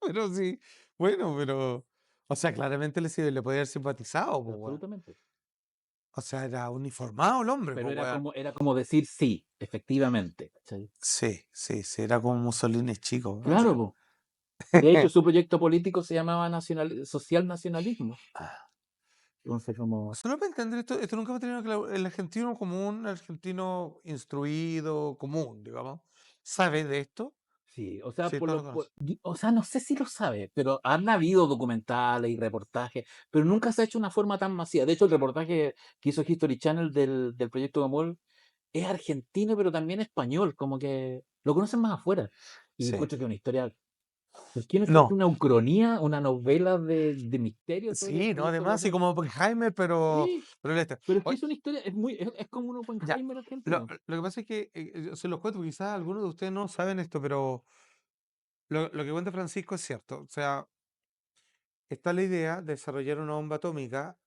pero sí. Bueno, pero. O sea, claramente le podía haber simpatizado, pues, weón. Absolutamente. O sea, era uniformado el hombre, Pero pues, weón. era como decir sí, efectivamente. ¿Cachai? Sí, sí, sí, era como Mussolini chico, weón. Claro, po. De hecho, su proyecto político se llamaba social nacionalismo. Ah, Entonces, como, solo para entender esto nunca me ha tenido claro. El argentino común, el argentino instruido, común, digamos, ¿sabe de esto? sí, o sea, Sí, no lo conoce. o sea, no sé si lo sabe, pero han habido documentales y reportajes, pero nunca se ha hecho de una forma tan masiva. De hecho, el reportaje que hizo History Channel del proyecto Gamol es argentino, pero también español, como que lo conocen más afuera. Y Sí. encuentro que es una historia. ¿Por qué no existe No. una ucronía, una novela de misterio sobre el Sí, no, proyecto además, sí, Gamol? como Oppenheimer, Sí, pero el este. pero es que Oye, es una historia, es como un ya, Oppenheimer lo, argentino. lo que pasa es que yo se los cuento, porque quizás algunos de ustedes no saben esto, pero lo que cuenta Francisco es cierto. O sea, está la idea de desarrollar una bomba atómica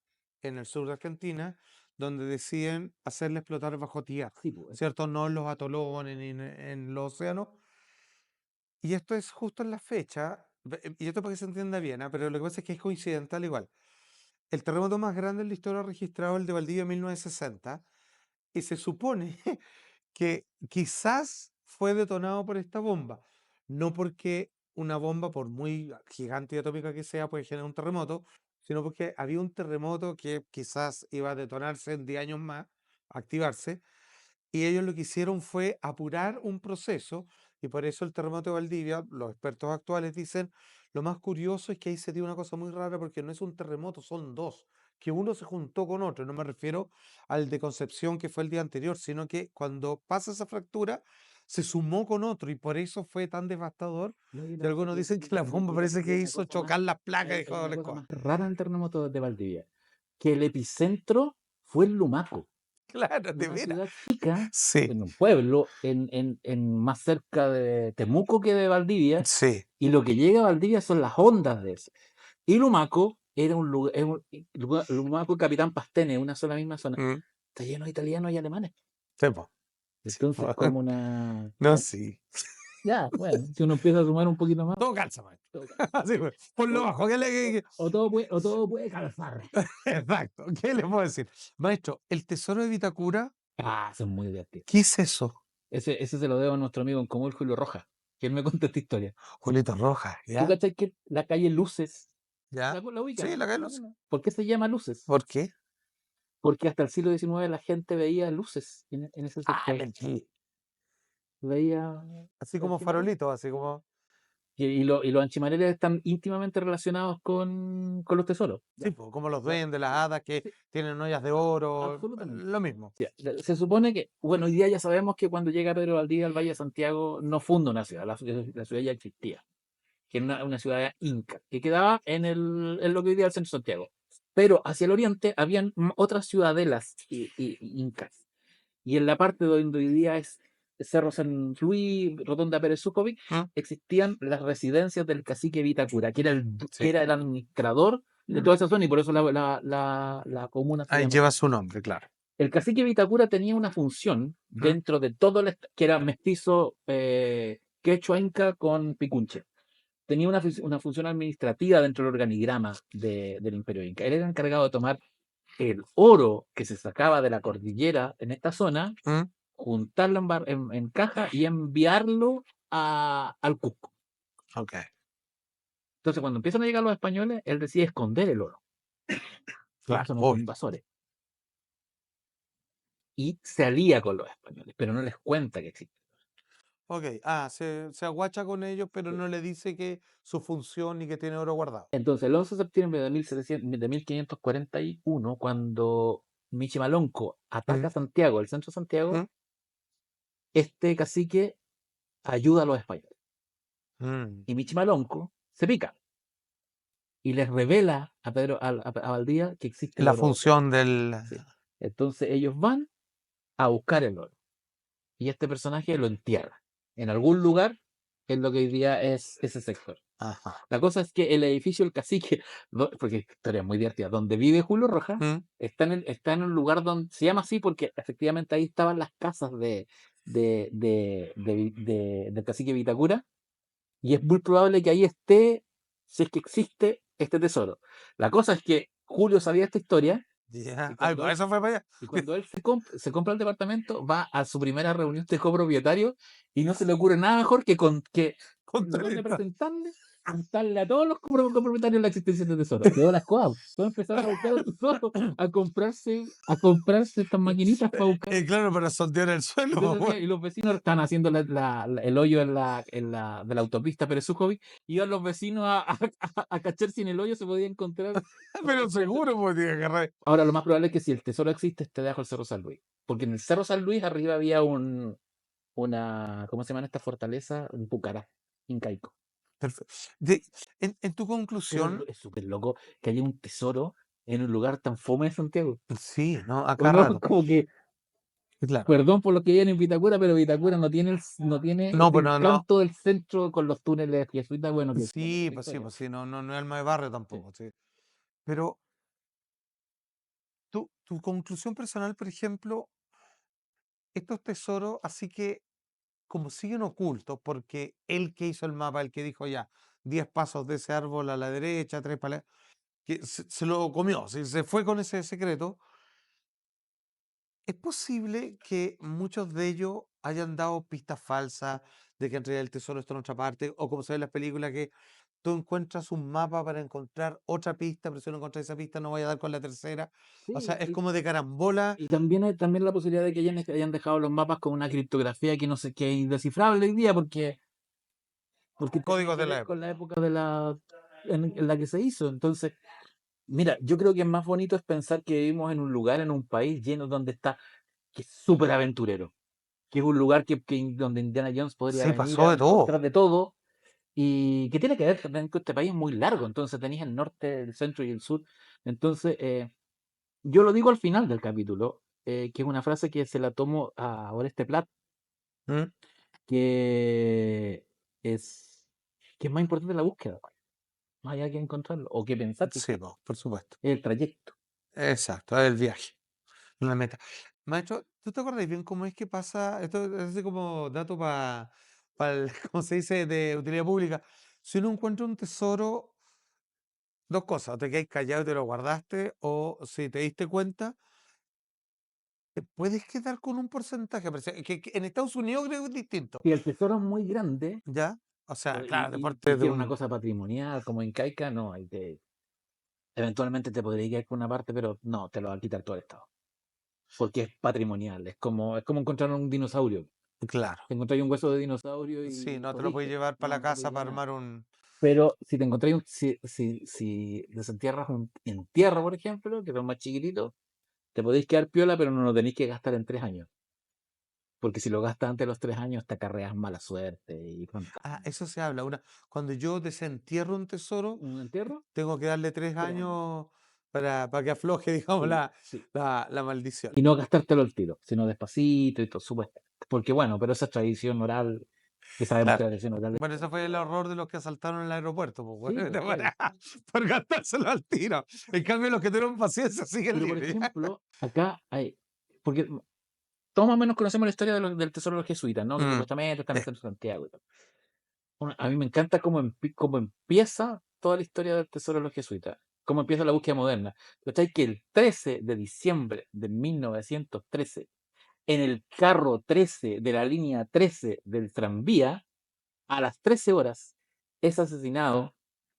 en el sur de Argentina, donde deciden hacerla explotar bajo tierra, Sí, pues. ¿cierto? No en los atolones ni en los océanos. Y esto es justo en la fecha, y esto para que se entienda bien, ¿ah? Pero lo que pasa es que es coincidental igual. El terremoto más grande en la historia registrado, el de Valdivia en 1960, y se supone que quizás fue detonado por esta bomba, no porque una bomba, por muy gigante y atómica que sea, puede generar un terremoto, sino porque había un terremoto que quizás iba a detonarse en 10 años más, activarse, y ellos lo que hicieron fue apurar un proceso, y por eso el terremoto de Valdivia, los expertos actuales dicen, lo más curioso es que ahí se dio una cosa muy rara porque no es un terremoto, son dos, que uno se juntó con otro, no me refiero al de Concepción que fue el día anterior, sino que cuando pasa esa fractura, se sumó con otro y por eso fue tan devastador. No, y Y una cosa algunos que, dicen que la bomba parece y que una hizo cosa más, chocar las placas y hay dejó una la cosa escoba. más rara en el terremoto de Valdivia, que el epicentro fue en Lumaco, Claro, de una veras. ciudad chica, Sí, en un pueblo, más cerca de Temuco que de Valdivia, sí. y lo que llega a Valdivia son las ondas de eso. Y Lumaco era un lugar, Lumaco, Capitán Pastene, una sola misma zona, Mm, está lleno de italianos y alemanes. sí, po, sí, Entonces, po. como una, No, sí. Ya, bueno, si uno empieza a sumar un poquito más, Todo calza, maestro. todo calza. Así pues, por lo O, bajo. o todo puede calzar. Exacto. ¿Qué le puedo decir? Maestro, el tesoro de Vitacura, Ah, eso es muy divertido. ¿qué es eso? Ese se lo debo a nuestro amigo en común, Julio Rojas, que él me contó esta historia. Julieta Rojas, ¿Tú ¿ya? cachai que la calle Luces, ¿Ya? la ubica, Sí, no? la que luz. ¿Por qué se llama Luces? ¿Por qué? Porque hasta el siglo XIX la gente veía luces en ese Ah, sector. mentira. Veía Así como anchimareles. farolito, así como. Y los anchimareles están íntimamente relacionados con los tesoros. Sí, Ya, pues, como los ya, duendes, las hadas que sí, tienen ollas de oro, absolutamente. lo mismo. Ya, se supone que, bueno, hoy día ya sabemos que cuando llega Pedro Valdivia al Valle de Santiago no funda una ciudad, la ciudad ya existía, que era una ciudad inca, que quedaba en lo que hoy día es el centro de Santiago. Pero hacia el oriente habían otras ciudadelas y incas. Y en la parte donde hoy día es Cerro San Luis, Rotonda Pérez Sujovic, ¿Mm? existían las residencias del cacique Vitacura, que Sí. era el administrador de toda esa zona, y por eso la comuna se Ahí llama lleva así. su nombre, claro. El cacique Vitacura tenía una función ¿Mm? dentro de todo que era mestizo quechua inca con picunche. Tenía una función administrativa dentro del organigrama del Imperio Inca. Él era encargado de tomar el oro que se sacaba de la cordillera en esta zona, ¿Mm? juntarlo en caja y enviarlo al Cusco. Ok, Entonces, cuando empiezan a llegar los españoles, él decide esconder el oro, porque claro, son unos obvio. invasores. Y se alía con los españoles, pero no les cuenta que existe. Ok, se aguacha con ellos, pero no le dice que su función ni que tiene oro guardado. Entonces, el 11 de septiembre de 1541, cuando Michimalonco ¿Mm? ataca Santiago, el centro de Santiago, ¿Mm? este cacique ayuda a los españoles. Mm. Y Michimalonco se pica y les revela a Valdía que existe el La oro. función del. Sí. Entonces ellos van a buscar el oro. Y este personaje lo entierra en algún lugar en lo que hoy día es ese sector. Ajá. La cosa es que el edificio del cacique, porque historia muy divertida, donde vive Julio Rojas, ¿Mm? está en un lugar donde se llama así porque efectivamente ahí estaban las casas del cacique Vitacura, y es muy probable que ahí esté, si es que existe, este tesoro. La cosa es que Julio sabía esta historia, Ya. y Ay, cuando pues él, eso fue para allá. y cuando él se compra el departamento, va a su primera reunión de copropietarios y no se le ocurre nada mejor que en lugar de Contarista. contarle a todos los copropietarios la existencia de tesoro. Quedó la escoba. Todos empezaron a buscar el tesoro, a comprarse estas maquinitas para buscar. Claro, para sondear el suelo. Pues, bueno. Y los vecinos están haciendo el hoyo de la autopista Pérez Sujovic, y iban los vecinos a cachar si en el hoyo se podía encontrar. Pero seguro, pues tiene que agarrar. Ahora, lo más probable es que si el tesoro existe, esté debajo del Cerro San Luis. Porque en el Cerro San Luis arriba había ¿cómo se llama esta fortaleza? Un pucará incaico. Perfecto. En tu Pero conclusión, es súper loco que haya un tesoro en un lugar tan fome de Santiago. sí, ¿no? ¿O Acá no? rato. Como que, Claro. perdón por lo que viene en Vitacura, pero Vitacura no tiene No, ese pues no, no. encanto del centro con los túneles jesuitas, bueno, que bueno, Sí, otra pues sí, historia. pues sí, no, no, no es alma de barrio Sí. tampoco, sí. Pero tu conclusión personal, por ejemplo, estos tesoros, así que como siguen ocultos, porque el que hizo el mapa, el que dijo ya, 10 pasos de ese árbol a la derecha, 3 para la, que se lo comió, se fue con ese secreto, es posible que muchos de ellos hayan dado pistas falsas de que en realidad el tesoro está en otra parte, o como se ve en las películas, que tú encuentras un mapa para encontrar otra pista, pero si no encuentras esa pista no vaya a dar con la tercera. O sea, Sí, es como de carambola. y también hay también la posibilidad de que hayan dejado los mapas con una criptografía que no sé, que es indescifrable hoy día, porque tenía Códigos que de la ver con época. la época en la que se hizo. Entonces, mira, yo creo que más bonito es pensar que vivimos en un lugar, en un país lleno donde está, que es súper aventurero, que es un lugar donde Indiana Jones podría Sí, venir pasó a de todo. encontrar de todo, y que tiene que ver también que este país es muy largo, entonces tenéis el norte, el centro y el sur. Entonces, yo lo digo al final del capítulo, que es una frase que se la tomo a Oreste Plat, ¿Mm? que es, que es más importante la búsqueda, más allá que encontrarlo, o que pensar que Sí, existe, po, por supuesto. es el trayecto. Exacto, es el viaje, una meta. Maestro, ¿tú te acuerdas bien cómo es que pasa? Esto es así como dato para ¿cómo se dice?, de utilidad pública. Si uno encuentra un tesoro, dos cosas, o te quedas callado y te lo guardaste, o si te diste cuenta, te puedes quedar con un porcentaje, pero que en Estados Unidos creo que es distinto, Si el tesoro es muy grande ¿ya? O sea, claro, de y parte de que era una un... cosa patrimonial, como incaica, no, ahí eventualmente te podría quedar con una parte, pero no, te lo va a quitar todo el Estado. Porque es patrimonial, es como encontrar un dinosaurio. Claro. Te encontráis un hueso de dinosaurio Sí, y no te lo puedes jodiste. llevar para No, la no te casa podéis para llevar nada. armar un... Pero si te encontráis si desentierras un entierro, por ejemplo, que son más chiquititos, te podéis quedar piola, pero no lo tenéis que gastar en 3 años. Porque si lo gastas antes de los 3 años, te acarreas mala suerte y Ah, fantasmas. eso se habla. Cuando yo desentierro un tesoro, ¿Un entierro? tengo que darle 3 años. años para que afloje, digamos, Sí, sí. la maldición. Y no gastártelo al tiro, sino despacito y todo, supuestamente. Porque bueno, pero esa es tradición oral, que sabemos que Claro. la tradición oral Bueno, ese fue el horror de los que asaltaron el aeropuerto, pues, sí, bueno, tal cual. por gastárselo al tiro. En cambio, los que tuvieron paciencia siguen Pero por libres. ejemplo, acá hay, porque todos más o menos conocemos la historia del tesoro de los jesuitas, ¿no? Que Mm, supuestamente está en sí, el centro de Santiago y tal. Bueno, a mí me encanta cómo empieza toda la historia del tesoro de los jesuitas, cómo empieza la búsqueda moderna. ¿Cachai? Que el 13 de diciembre de 1913, en el carro 13 de la línea 13 del tranvía, a las 13 horas, es asesinado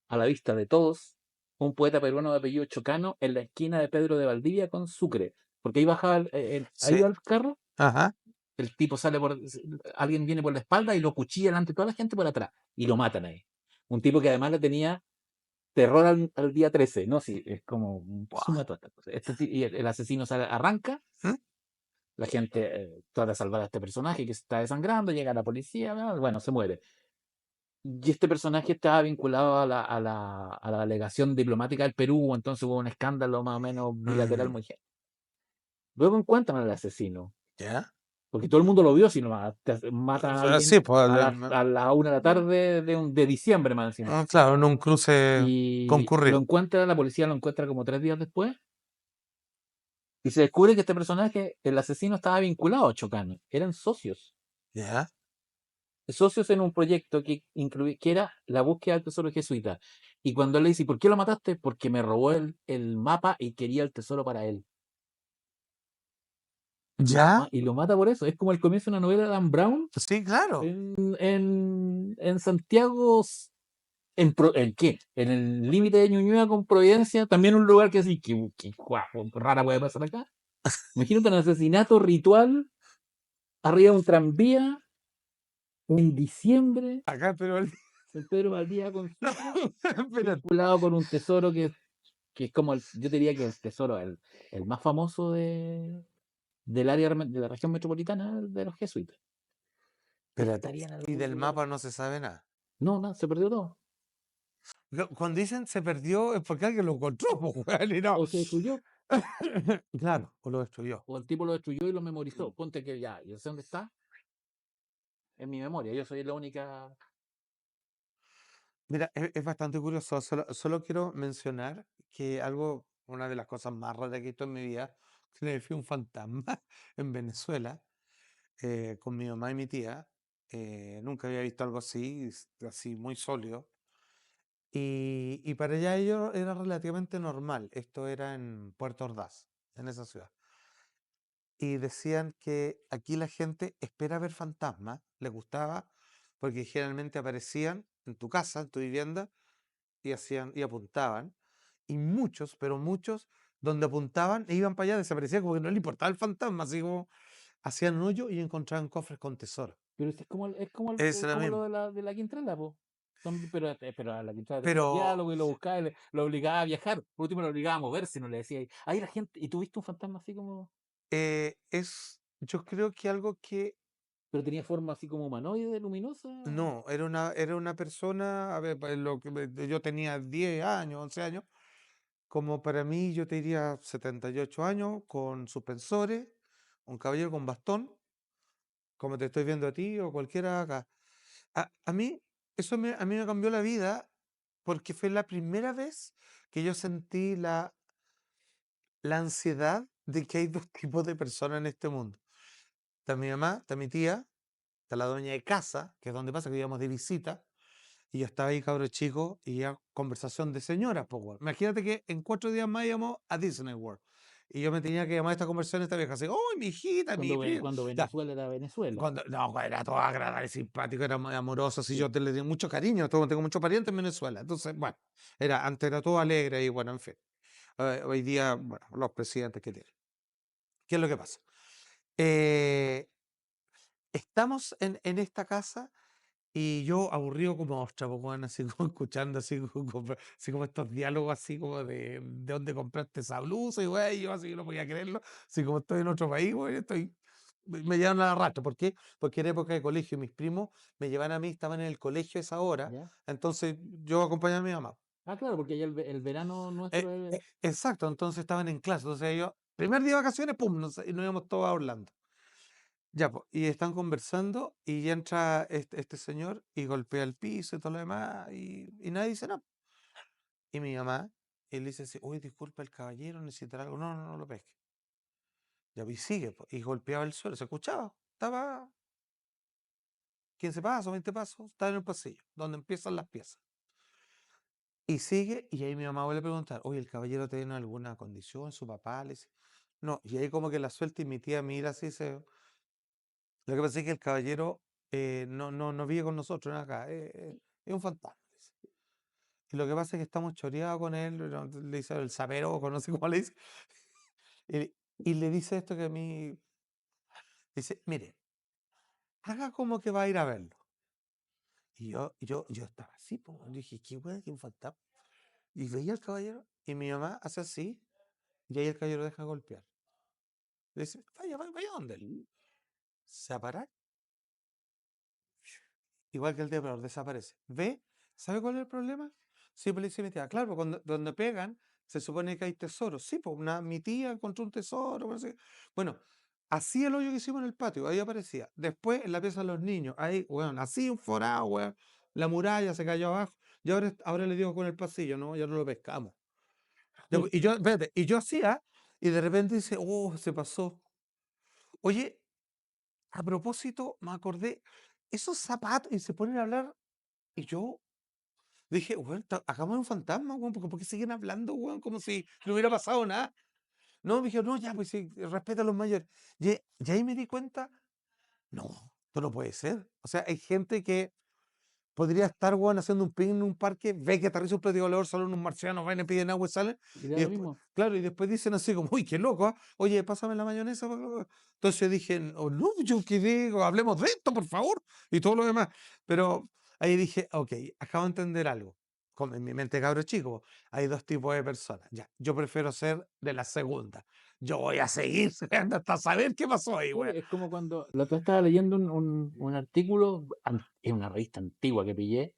a la vista de todos un poeta peruano de apellido Chocano en la esquina de Pedro de Valdivia con Sucre. Porque ahí bajaba, ahí sí, va el carro, ajá. el tipo sale alguien viene por la espalda y lo cuchilla delante de toda la gente por atrás y lo matan ahí. Un tipo que además le tenía terror al día 13, ¿no? Sí, es como Buah. suma todas estas cosas. Y el asesino arranca, ¿Mm? la gente trata de salvar a este personaje que se está desangrando, llega la policía, bueno, se muere. Y este personaje estaba vinculado a la delegación diplomática del Perú, entonces hubo un escándalo más o menos bilateral Mm, muy heavy. Luego encuentran al asesino, ¿ya? porque todo el mundo lo vio, si no matan a alguien Sí, pues, a la 1 de la tarde de diciembre más encima. claro, en un cruce Y concurrido. la policía lo encuentra como 3 días después, y se descubre que este personaje, el asesino, estaba vinculado a Chocano, eran ¿Ya? socios en un proyecto que era la búsqueda del tesoro jesuita. Y cuando él le dice, ¿por qué lo mataste? Porque me robó el mapa y quería el tesoro para él. ¿Ya? Y lo mata por eso. Es como el comienzo de una novela de Dan Brown Sí, claro. en Santiago. ¿En qué? En el límite de Ñuñoa con Providencia, también un lugar que así, que guau, rara puede pasar acá. Imagínate un asesinato ritual arriba de un tranvía en diciembre Acá, pero... en Pedro Valdivia con Sucre, Espérate. vinculado con un tesoro que es como, yo diría que el tesoro, el más famoso del área de la región metropolitana de los jesuitas. Espérate. Estaría en Y algún del lugar. mapa no se sabe nada. No, no, se perdió todo. Cuando dicen se perdió es porque alguien lo encontró, pues, weón, y no. O se destruyó, Claro, o lo destruyó. o el tipo lo destruyó y lo memorizó. Ponte que ya, yo sé dónde está, en mi memoria. Yo soy la única. Mira, es bastante curioso. Solo quiero mencionar que una de las cosas más raras que he visto en mi vida, que fui un fantasma en Venezuela con mi mamá y mi tía. Nunca había visto algo así, así muy sólido. Y para allá ello era relativamente normal. Esto era en Puerto Ordaz, en esa ciudad. Y decían que aquí la gente espera ver fantasmas, les gustaba, porque generalmente aparecían en tu casa, en tu vivienda, y apuntaban. Y muchos, pero muchos, donde apuntaban e iban para allá, desaparecían como que no le importaba el fantasma, así como hacían un hoyo y encontraban cofres con tesoros. Pero es Ese era como lo mismo. de la Quintrala, po. Pero a la Quintrala tenía Pero diálogo y lo buscaba, lo obligaba a viajar. Por último, lo obligaba a moverse, no le decía, ahí la gente, y tuviste un fantasma así como, yo creo que algo que pero tenía forma así como humanoide, luminosa. no, era una persona, a ver, yo tenía 10 años, 11 años, como para mí yo te diría 78 años, con suspensores, un caballero con bastón, como te estoy viendo a ti o cualquiera acá. A mí, a mí me cambió la vida porque fue la primera vez que yo sentí la ansiedad de que hay dos tipos de personas en este mundo. Está mi mamá, está mi tía, está la dueña de casa, que es donde pasa que íbamos de visita, y yo estaba ahí, cabro chico, y ya conversación de señoras, pues, weón. Imagínate que en 4 días más íbamos a Disney World. Y yo me tenía que llamar a esta conversación esta vieja así, ¡oh, mi hijita, mi primo! Cuando Ya, Venezuela era Venezuela. no, era todo agradable, simpático, era muy amoroso, así yo te le di mucho cariño, tengo muchos parientes en Venezuela. Entonces, bueno, antes era todo alegre y bueno, en fin. Hoy día, bueno, los presidentes que tienen. ¿Qué es lo que pasa? Eh, estamos en esta casa y yo aburrido como ostra, pues, weón, así como escuchando así como estos diálogos así como de dónde compraste esa blusa y güey, yo así no podía creerlo, así como estoy en otro país, güey, me llevan a la rata. ¿Por qué? Porque era época de colegio y mis primos me llevan a mí, estaban en el colegio a esa hora, ¿Ya? entonces yo acompañaba a mi mamá. Ah, claro, porque allá el verano nuestro es... Exacto, entonces estaban en clase, entonces ellos, primer día de vacaciones, pum, y nos íbamos todos a Orlando. Ya, pues, y están conversando y entra este señor y golpea el piso y todo lo demás y nadie dice nada. Y mi mamá, él dice así, uy, disculpa, el caballero necesitará algo. No, no, no lo pesque. Ya, pues, y sigue, pues, y golpeaba el suelo, se escuchaba, estaba 15 pasos, 20 pasos, estaba en el pasillo, donde empiezan las piezas. Y sigue, y ahí mi mamá vuelve a preguntar, oye, ¿el caballero tiene alguna condición? ¿Su papá? Le dice, no, y ahí como que la suelta y mi tía mira así, lo que pasa es que el caballero no vive con nosotros acá, es un fantasma. Dice. Y lo que pasa es que estamos choreados con él, le dice el sapero, o no sé cómo le dice, y, y le dice esto que a mí, dice, mire, haga como que va a ir a verlo. Y yo estaba así, pues, yo dije, qué weón, qué un fantasma. Y veía al caballero, y mi mamá hace así, y ahí el caballero deja golpear. Le dice, vaya, ¿dónde? Se aparar, igual que el depredador, desaparece. ¿Ve? ¿Sabe cuál es el problema? Sí, pues le dice mi tía, claro, cuando donde pegan, se supone que hay tesoros. Sí, pues mi tía encontró un tesoro. No sé. Bueno, así el hoyo que hicimos en el patio, ahí aparecía. Después en la pieza de los niños, ahí, bueno, así un forado, weón. La muralla se cayó abajo. Y ahora le digo con el pasillo, ¿no? Ya no lo pescamos. Y yo, espérate, y yo hacía, y de repente dice, oh, se pasó. Oye, a propósito, me acordé, esos zapatos, y se ponen a hablar, y yo dije, weón, hagamos un fantasma, weón, porque ¿por qué siguen hablando, weón? Como si no hubiera pasado nada. No, me dijeron, no, ya, pues sí, respeta a los mayores. Y ahí me di cuenta, no, esto no puede ser. O sea, hay gente que podría estar, weón, haciendo un picnic en un parque, ve que aterriza un platillo volador, salen unos marcianos, van y piden agua y salen. Y da Y lo después, mismo. claro, y después dicen así como, uy, qué loco, ¿ah? Oye, pásame la mayonesa. Entonces dije, oh, no, yo qué digo, hablemos de esto, por favor, y todo lo demás. Pero ahí dije, ok, acabo de entender algo. En mi mente cabro chico, hay dos tipos de personas. Ya, yo prefiero ser de la segunda. Yo voy a seguir hasta saber qué pasó ahí, Sí, weón. es como cuando la otra vez estaba leyendo un artículo en una revista antigua que pillé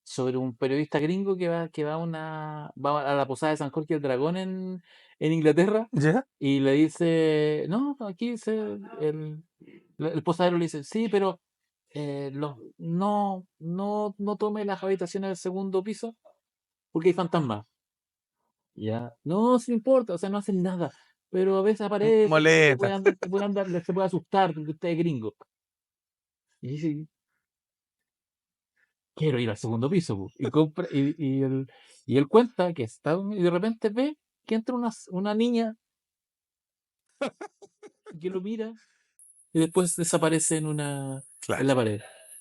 sobre un periodista gringo va a la posada de San Jorge el Dragón en Inglaterra ¿Ya? y le dice, no, aquí el posadero le dice, sí, pero no tome las habitaciones del segundo piso porque hay fantasmas. Ya, no, se importa, o sea, no hacen nada, pero a veces aparecen, Molesta. se puede asustar porque usted es gringo. Y dice, quiero ir al segundo piso, po. Y compra, y él cuenta que está, y de repente ve que entra una niña que lo mira y después desaparece en Claro. la pared.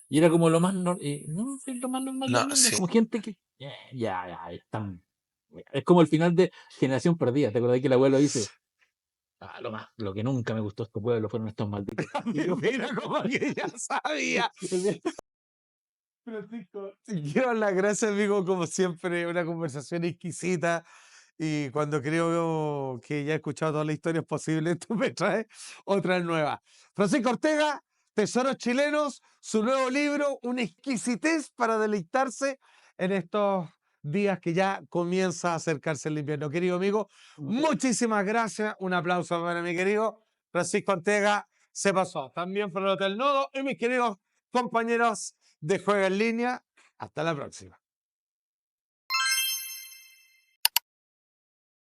Y era como lo más, no, es lo más normal del No, mundo, sí. como gente que, ya, están, es como el final de Generación Perdida, ¿te acordás que el abuelo dice? Ah, lo que nunca me gustó este pueblo fueron estos malditos. Y yo, Mira, como que ya sabía. el Francisco, te quiero dar las gracias, amigo, como siempre, una conversación exquisita. Y cuando creo que ya he escuchado todas las historias posibles, tú me traes otras nuevas. Francisco Ortega, Tesoros Chilenos, su nuevo libro, una exquisitez para deleitarse en estos días que ya comienza a acercarse el invierno. Querido amigo, muchísimas gracias. Un aplauso para mi querido Francisco Ortega. Se pasó. También para el Hotel Nodo y mis queridos compañeros de Juega en Línea. Hasta la próxima.